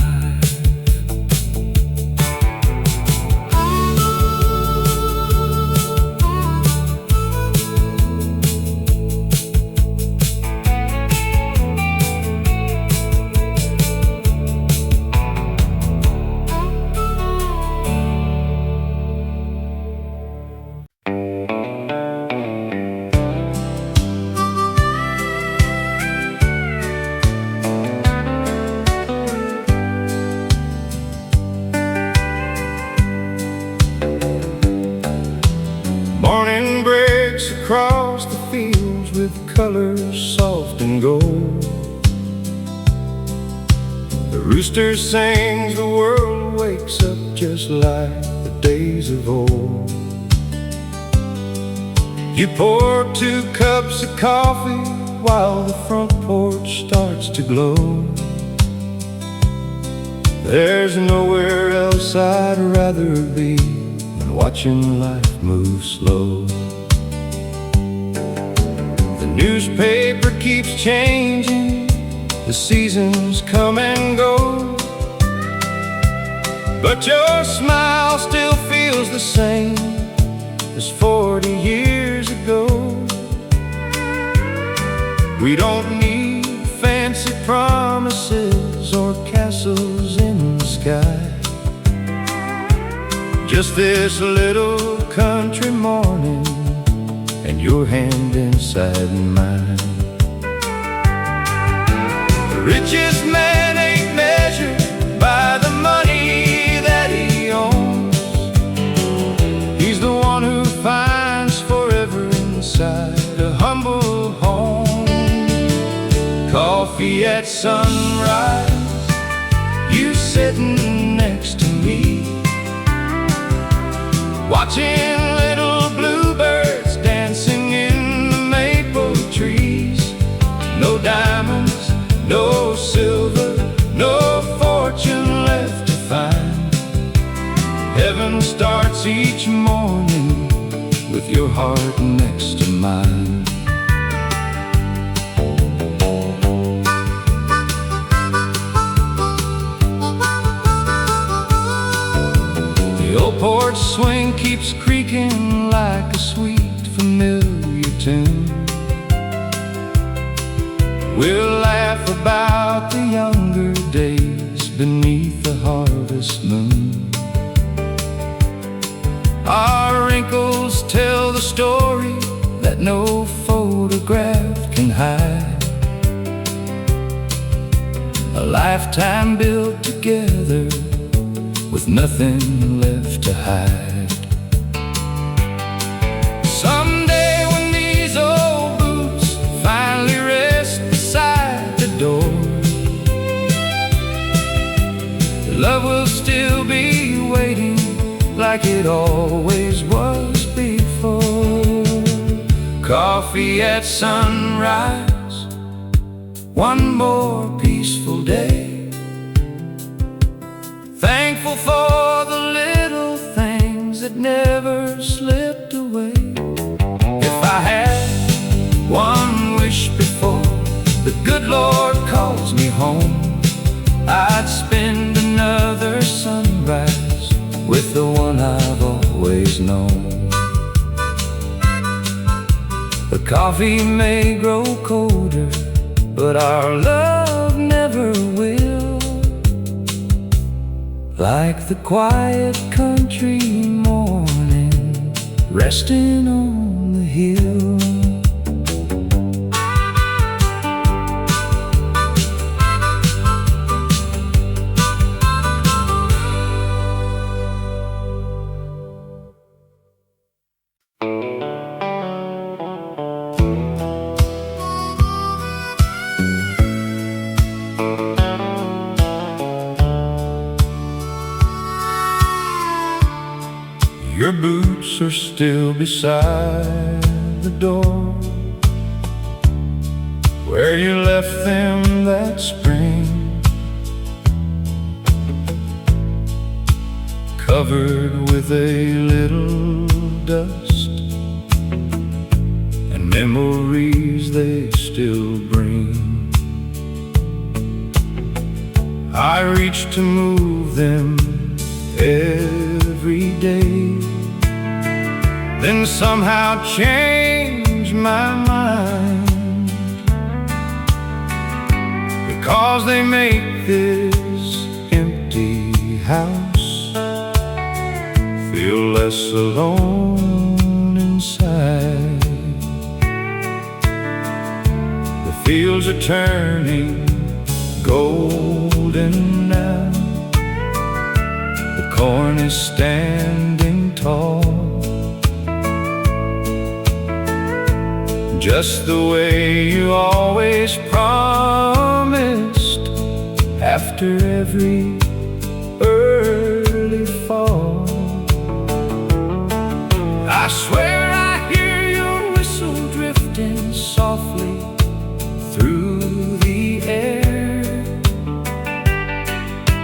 Morning breaks across the fields with colors soft and gold. The rooster sings, the world wakes up just like the days of old. You pour 2 cups of coffee while the front porch starts to glow. There's nowhere else I'd rather be than watching life move slow. The newspaper keeps changing, the seasons come and go, but your smile still feels the same as 40 years ago. We don't need fancy promises or castles in the sky, just this little country morning and your hand inside mine. The richest man ain't measured by the money that he owns. He's the one who finds forever inside a humble home. Coffee at sunrise, you sitting next to me, watching little bluebirds dancing in the maple trees. No diamonds, no silver, no fortune left to find. Heaven starts each morning with your heart next to mine. The old porch swing keeps creaking like a sweet familiar tune. We'll laugh about the younger days beneath the harvest moon. Our wrinkles tell the story that no photograph can hide. A lifetime built together with nothing left to hide. Someday when these old boots finally rest beside the door, love will still be waiting like it always was before. Coffee at sunrise, one more peaceful day. Thankful for the little things that never slipped away. If I had one wish before the good Lord calls me home, I'd spend another sunrise with the one I've always known. The coffee may grow colder, but our love never will. Like the quiet country morning, resting on the hill. Your boots are still beside the door where you left them that spring, covered with a little dust and memories they still bring. I reach to move them every day, then somehow change my mind, because they make this empty house feel less alone inside. The fields are turning golden now, the corn is standing tall, just the way you always promised after every early fall. I swear I hear your whistle drifting softly through the air,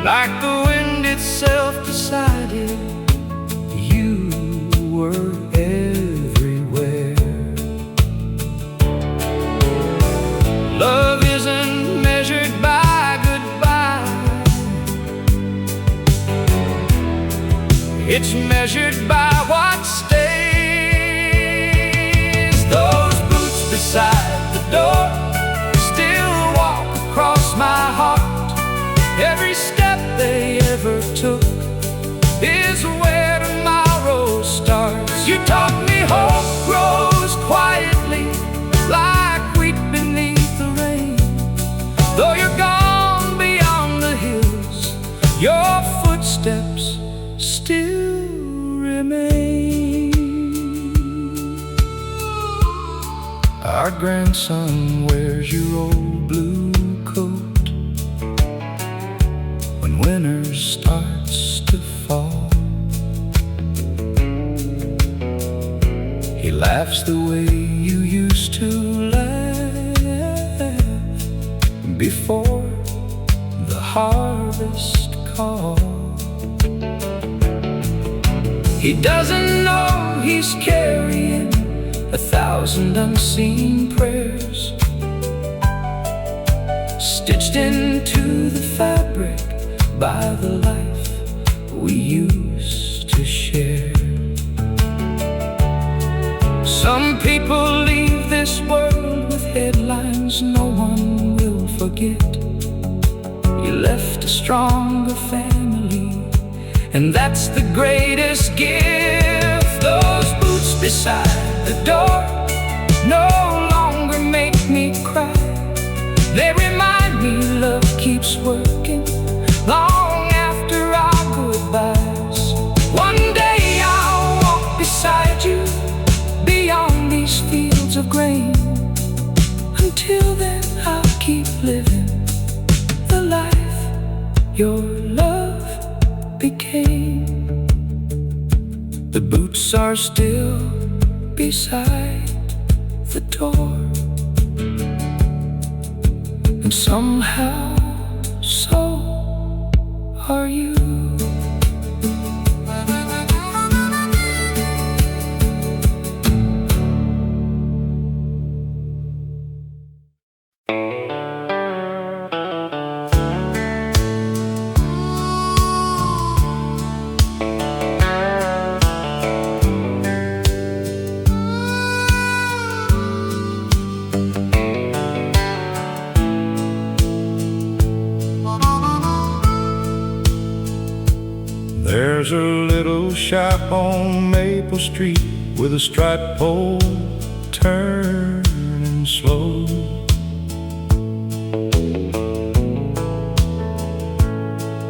like the wind itself decided you were everywhere. Love isn't measured by goodbye, it's measured by what stays. Those boots beside the door still walk across my heart. Every step they ever took is where tomorrow starts. You taught me hope grows quietly, like wheat beneath the rain. Though you're gone beyond the hills, your footsteps still remain. Our grandson wears your old blue coat when winter starts to fall. He laughs the way you used to laugh before the harvest call. He doesn't know he's carrying 1,000 unseen prayers, stitched into the fabric by the life we used to share. Some people leave this world with headlines no one will forget. You left a stronger family, and that's the greatest gift. Those boots beside the door no longer make me cry. They remind me love keeps working long after our goodbyes. One day I'll walk beside you beyond these fields of grain. Until then I'll keep living the life your love became. The boots are still beside the door, and somehow so are you. There's a little shop on Maple Street with a striped pole turning slow.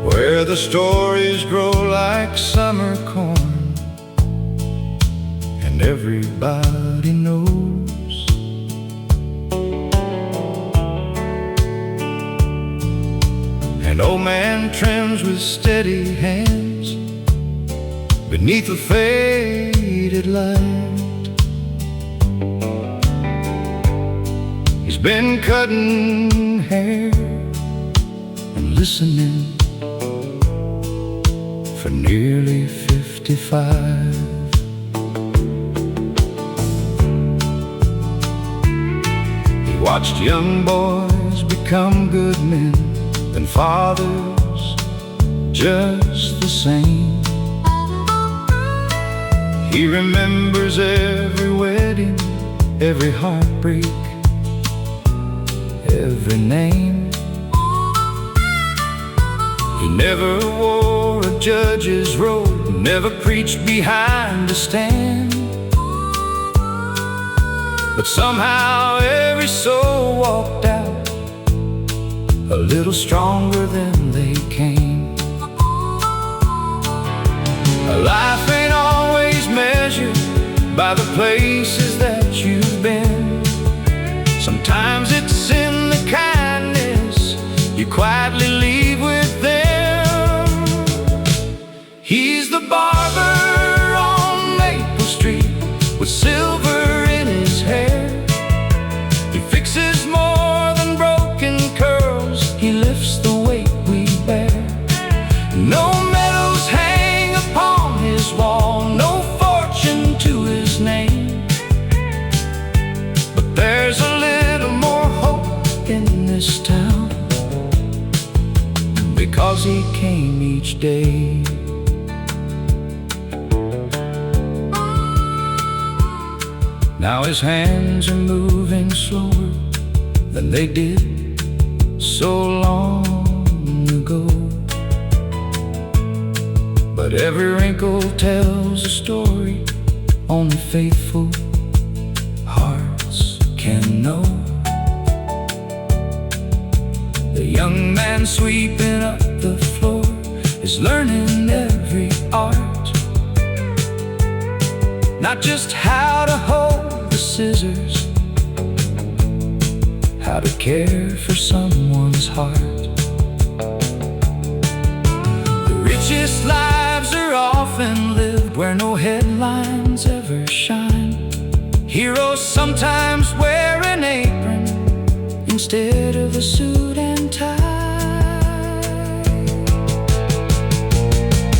Where the stories grow like summer corn, and everybody knows. An old man trims with steady hands beneath a faded light. He's been cutting hair and listening for nearly 55. He watched young boys become good men, and fathers just the same. He remembers every wedding, every heartbreak, every name. He never wore a judge's robe, never preached behind a stand. But somehow every soul walked out a little stronger than they came. Life ain't always measured by the places that you've been. Sometimes it's in the kindness you quietly leave with them. He's the barber on Maple Street with silver in his hair. He fixes more than broken curls, he lifts the weight we bear. No medals hang upon his wall, no fortune to his name. But there's a little more hope in this town, because he came each day. Now his hands are moving slower than they did so long ago. But every wrinkle tells a story only faithful hearts can know. The young man sweeping up the floor is learning every art, not just how to hold the scissors, how to care for someone's heart. The richest lives are often lived where no headlines ever shine. Heroes sometimes wear an apron instead of a suit and tie.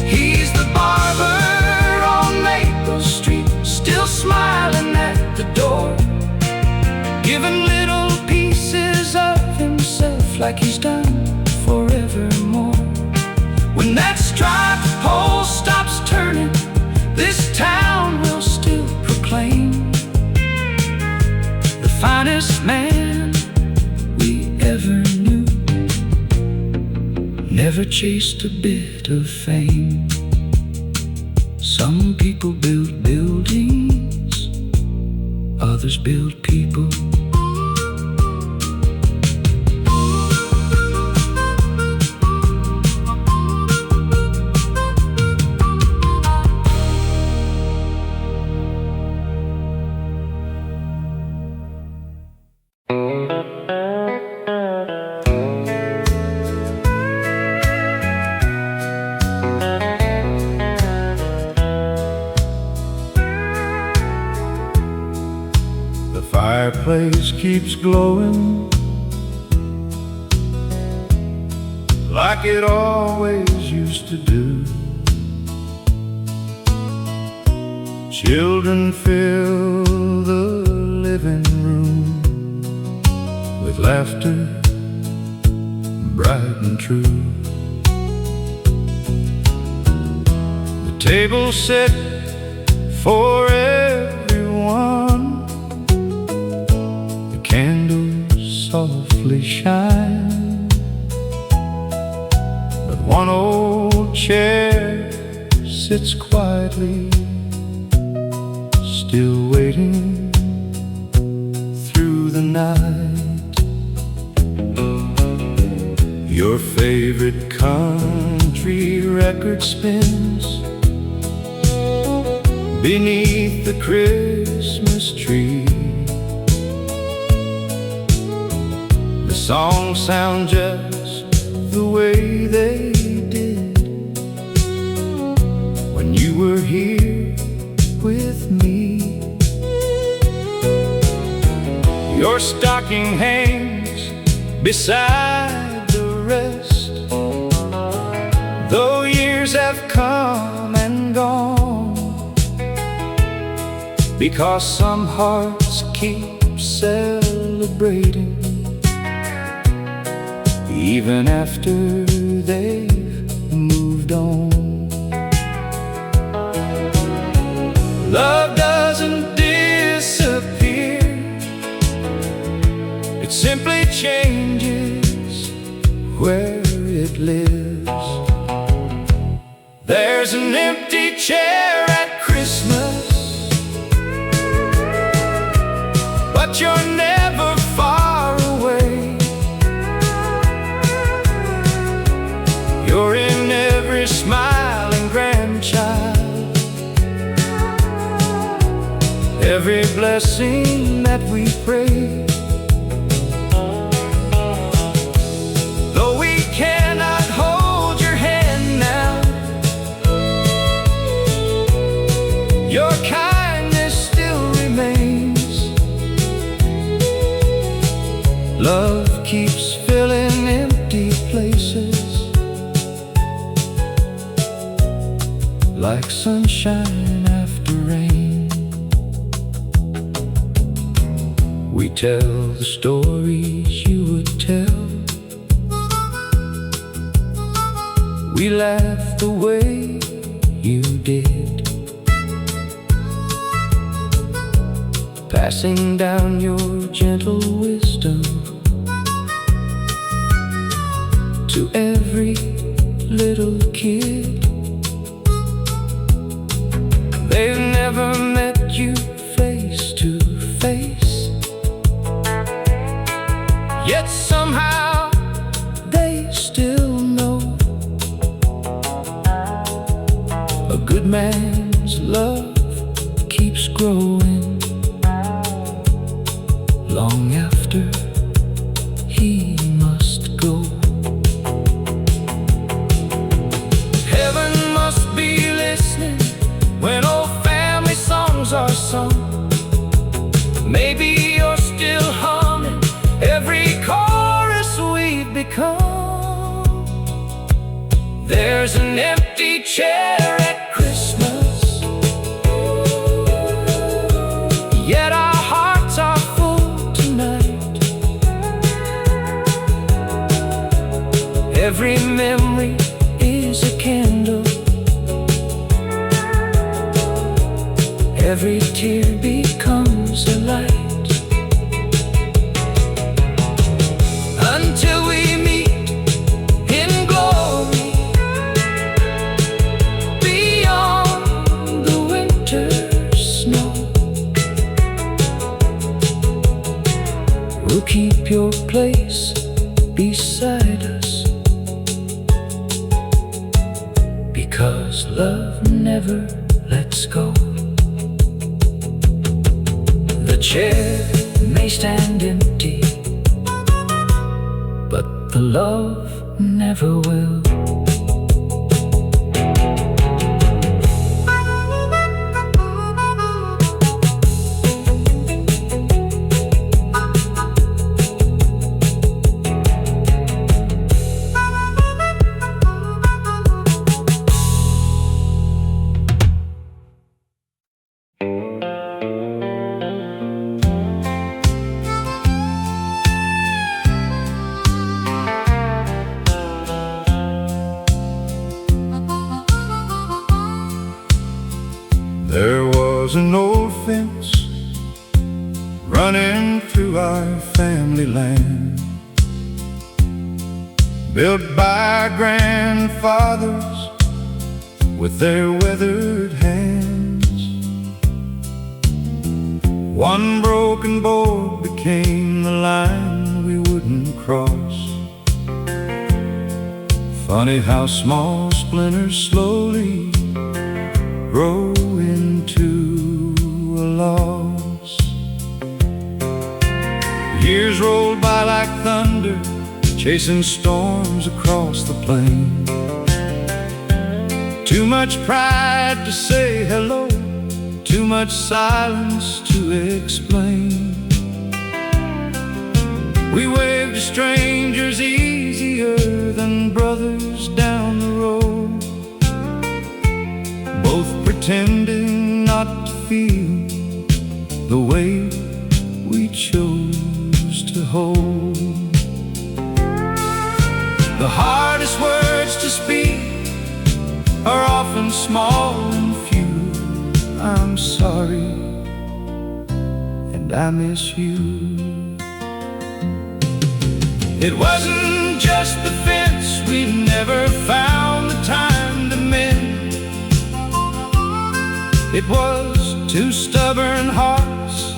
He's the barber on Maple Street, still smiling at the door, giving little pieces of himself like he's done forevermore. When that striped pole stops turning, this town will still proclaim the finest man we ever knew never chased a bit of fame. Some people build buildings, others build people. Fireplace keeps glowing like it always used to do. Children fill the living room with laughter bright and true. The table set for everyone, the candles softly shine, but one old chair sits quietly, still waiting through the night. Your favorite country record spins beneath the Christmas tree. The songs sound just the way they did when you were here with me. Your stocking hangs beside the rest, though years have come and gone, because some hearts keep celebrating even after they've moved on. Love doesn't disappear, it simply changes where it lives. There's an empty chair at Christmas, but you're never far away. You're in every smiling grandchild, every blessing that we pray. Though we cannot hold your hand now, your kindness still remains. Love keeps filling empty places, like sunshine after rain. We tell the stories you would tell, we laugh the way you did, passing down your gentle wisdom to every little kid. They've never met you face to face, yet somehow they still know a good man's love keeps growing long after he must go. Heaven must be listening when old family songs are sung. Maybe you're still humming every chorus we've become. There's an empty chair at Christmas, yet our hearts are full tonight. Every memory is a candle, every tear becomes a light. Until we meet in glory, beyond the winter snow, we'll keep your place beside us, because love never lets go. The chair may stand empty, but the love never will. There was an old fence running through our family land, built by grandfathers with their weathered hands. One broken board became the line we wouldn't cross. Funny how small splinters slowly grow into a loss. Years rolled by like thunder, chasing storms across the plain. Too much pride to say hello, too much silence to explain. We waved to strangers easier than brothers down the road, both pretending not to feel the weight we chose to hold. The hardest words to speak are often small and few. I'm sorry, and I miss you. It wasn't just the fence, we never found the time to mend. It was two stubborn hearts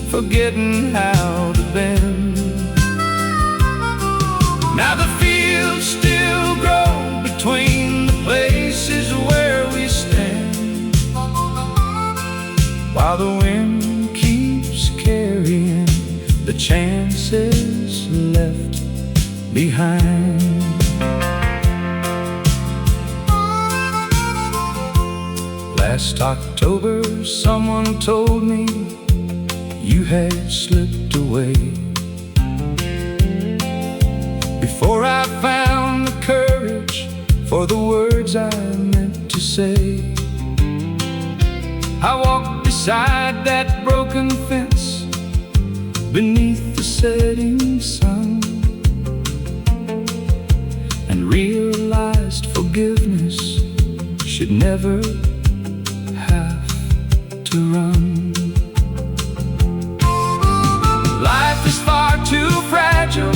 forgetting how to bend. Now the fields still grow between the places where we stand, while the wind keeps carrying the chances left behind. Last October someone told me you had slipped away, before I found the courage for the words I meant to say. I walked beside that broken fence beneath the setting sun, and realized forgiveness should never have to run. Life is far too fragile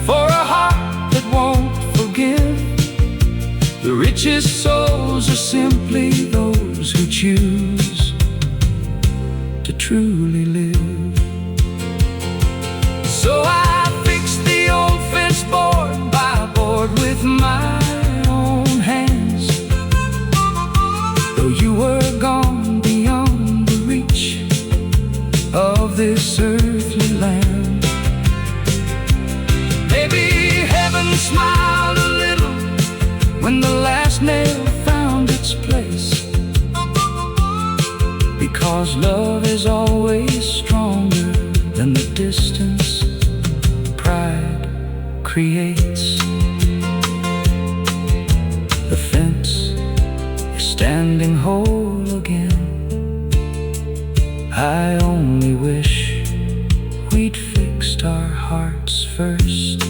for a heart that won't forgive. The richest souls are simply those who choose to truly live. So I fixed the old fence board by board with my own hands. Though you were gone beyond the reach of this earthly land, maybe heaven smiled a little when the last nail found its place, because love is always stronger than the distance pride creates. The fence is standing whole again. I only wish we'd fixed our hearts first.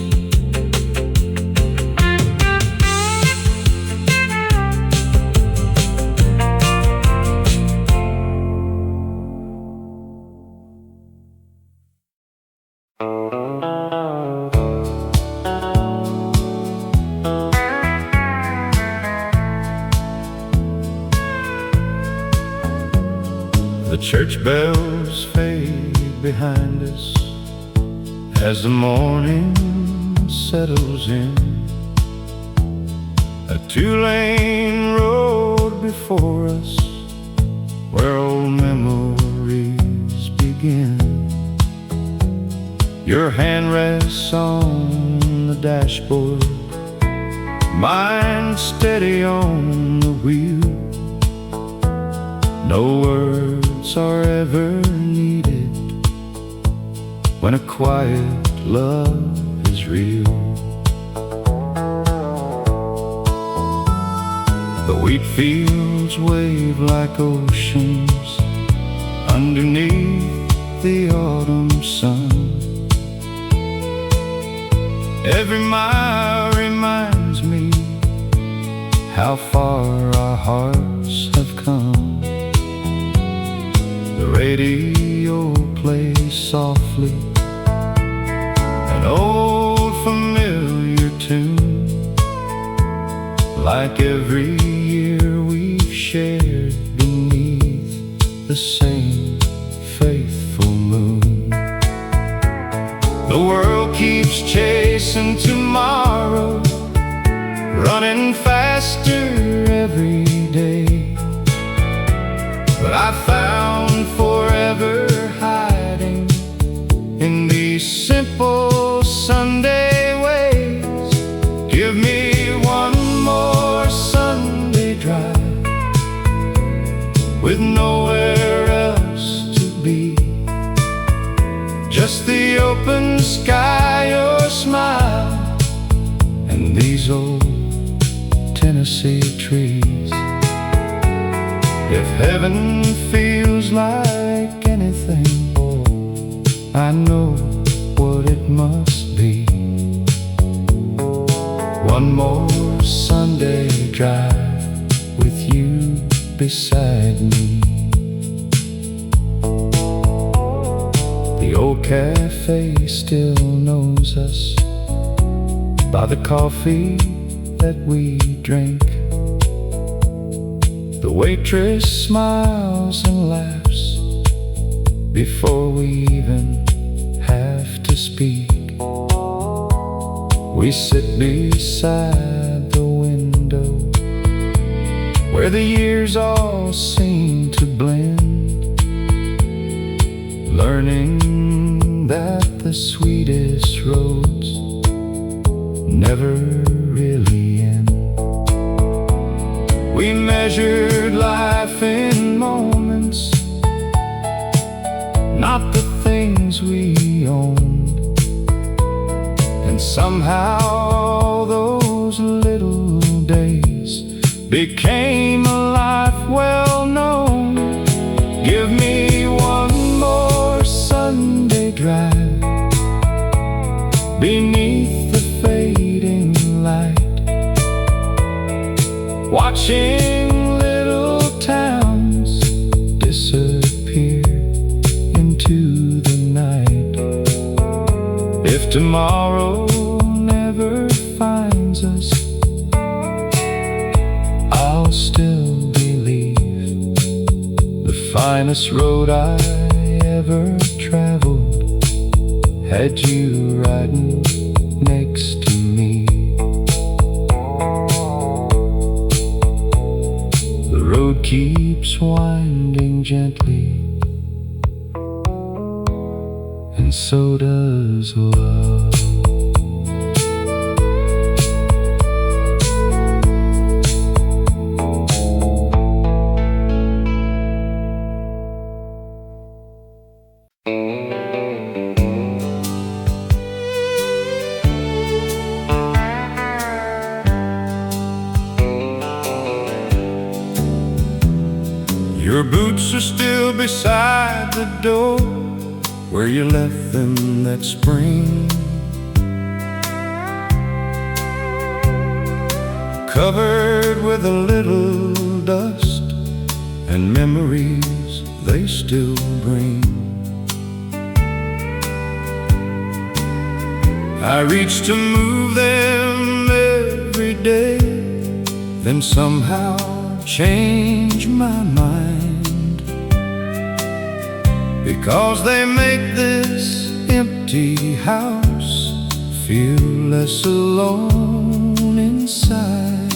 The church bells fade behind us as the morning settles in. A two-lane road before us where old memories begin. Your hand rests on the dashboard, mine steady on the wheel. No words are ever needed when a quiet love is real. The wheat fields wave like oceans underneath the autumn sun. Every mile reminds me how far our hearts have come. The radio plays softly an old familiar tune, like every year we the same faithful moon. The world keeps chasing tomorrow, running faster every day. But I found forever hiding in these simple Sunday ways. Give me one more Sunday drive with nowhere else to be, just the open sky, your smile, and these old Tennessee trees. If heaven feels like anything, I know what it must be. One more Sunday drive with you beside me. The old cafe still knows us by the coffee that we drink. The waitress smiles and laughs before we even have to speak. We sit beside the window where the years all seem to blend, learning that the sweetest roads never really end. We measured life in moments, not the things we owned. And somehow all those little days became a life well known. Give me one more Sunday drive beneath the fading light, watching little towns disappear into the night. If tomorrow never finds us, I'll still believe the finest road I ever traveled had you riding next to me. The road keeps winding gently, and so does love. Your boots are still beside the door where you left them that spring, covered with a little dust and memories they still bring. I reach to move them every day, then somehow change my mind, because they make this empty house feel less alone inside.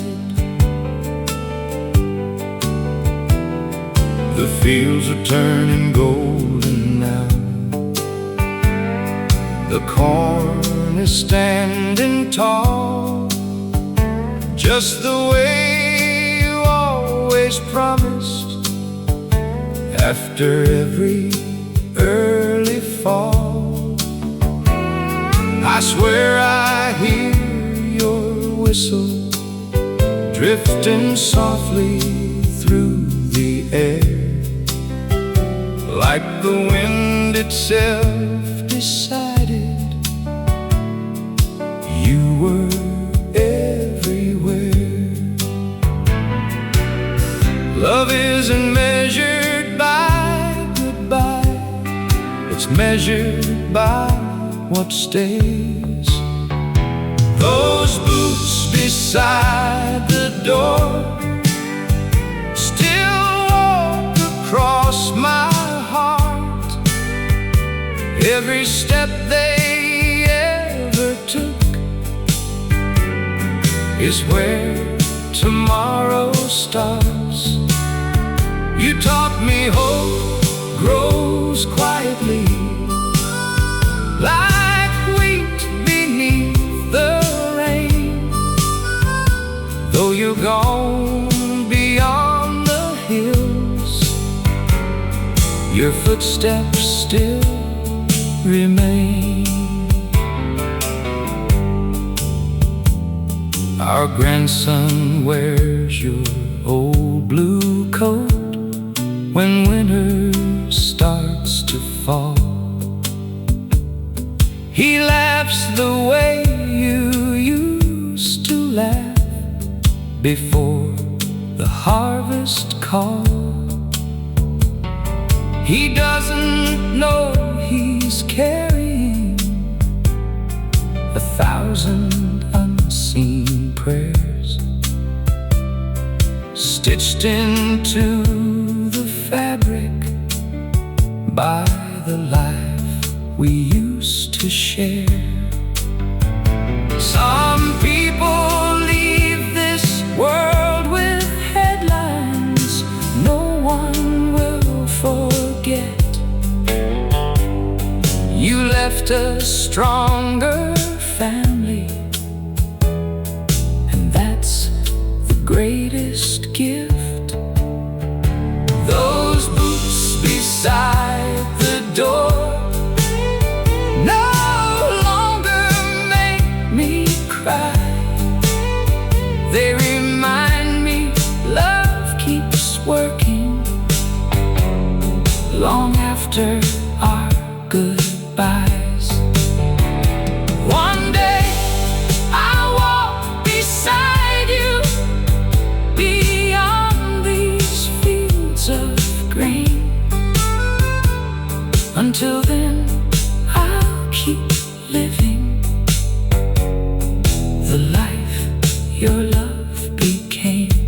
The fields are turning golden now, the corn is standing tall, just the way you always promised after every early fall. I swear I hear your whistle drifting softly through the air, like the wind itself decided you were everywhere. Love isn't measured by goodbye, it's measured by what stays. Those boots beside the door still walk across my is where tomorrow starts. You taught me hope grows quietly, like wheat beneath the rain. Though you're gone beyond the hills, your footsteps still remain. Our grandson wears your old blue coat when winter starts to fall. He laughs the way you used to laugh before the harvest call. He doesn't know he's carrying 1,000 unseen prayers stitched into the fabric by the life we used to share. Some people leave this world with headlines no one will forget. You left a stronger family, and that's the greatest gift. Those boots beside the door no longer make me cry. They remind me love keeps working long after our goodbyes. One day I'll walk beside you beyond these fields of grain. Until then, I'll keep living the life your love became.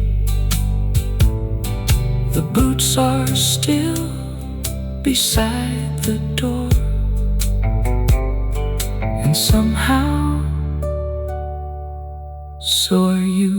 The boots are still beside the door, and somehow so are you.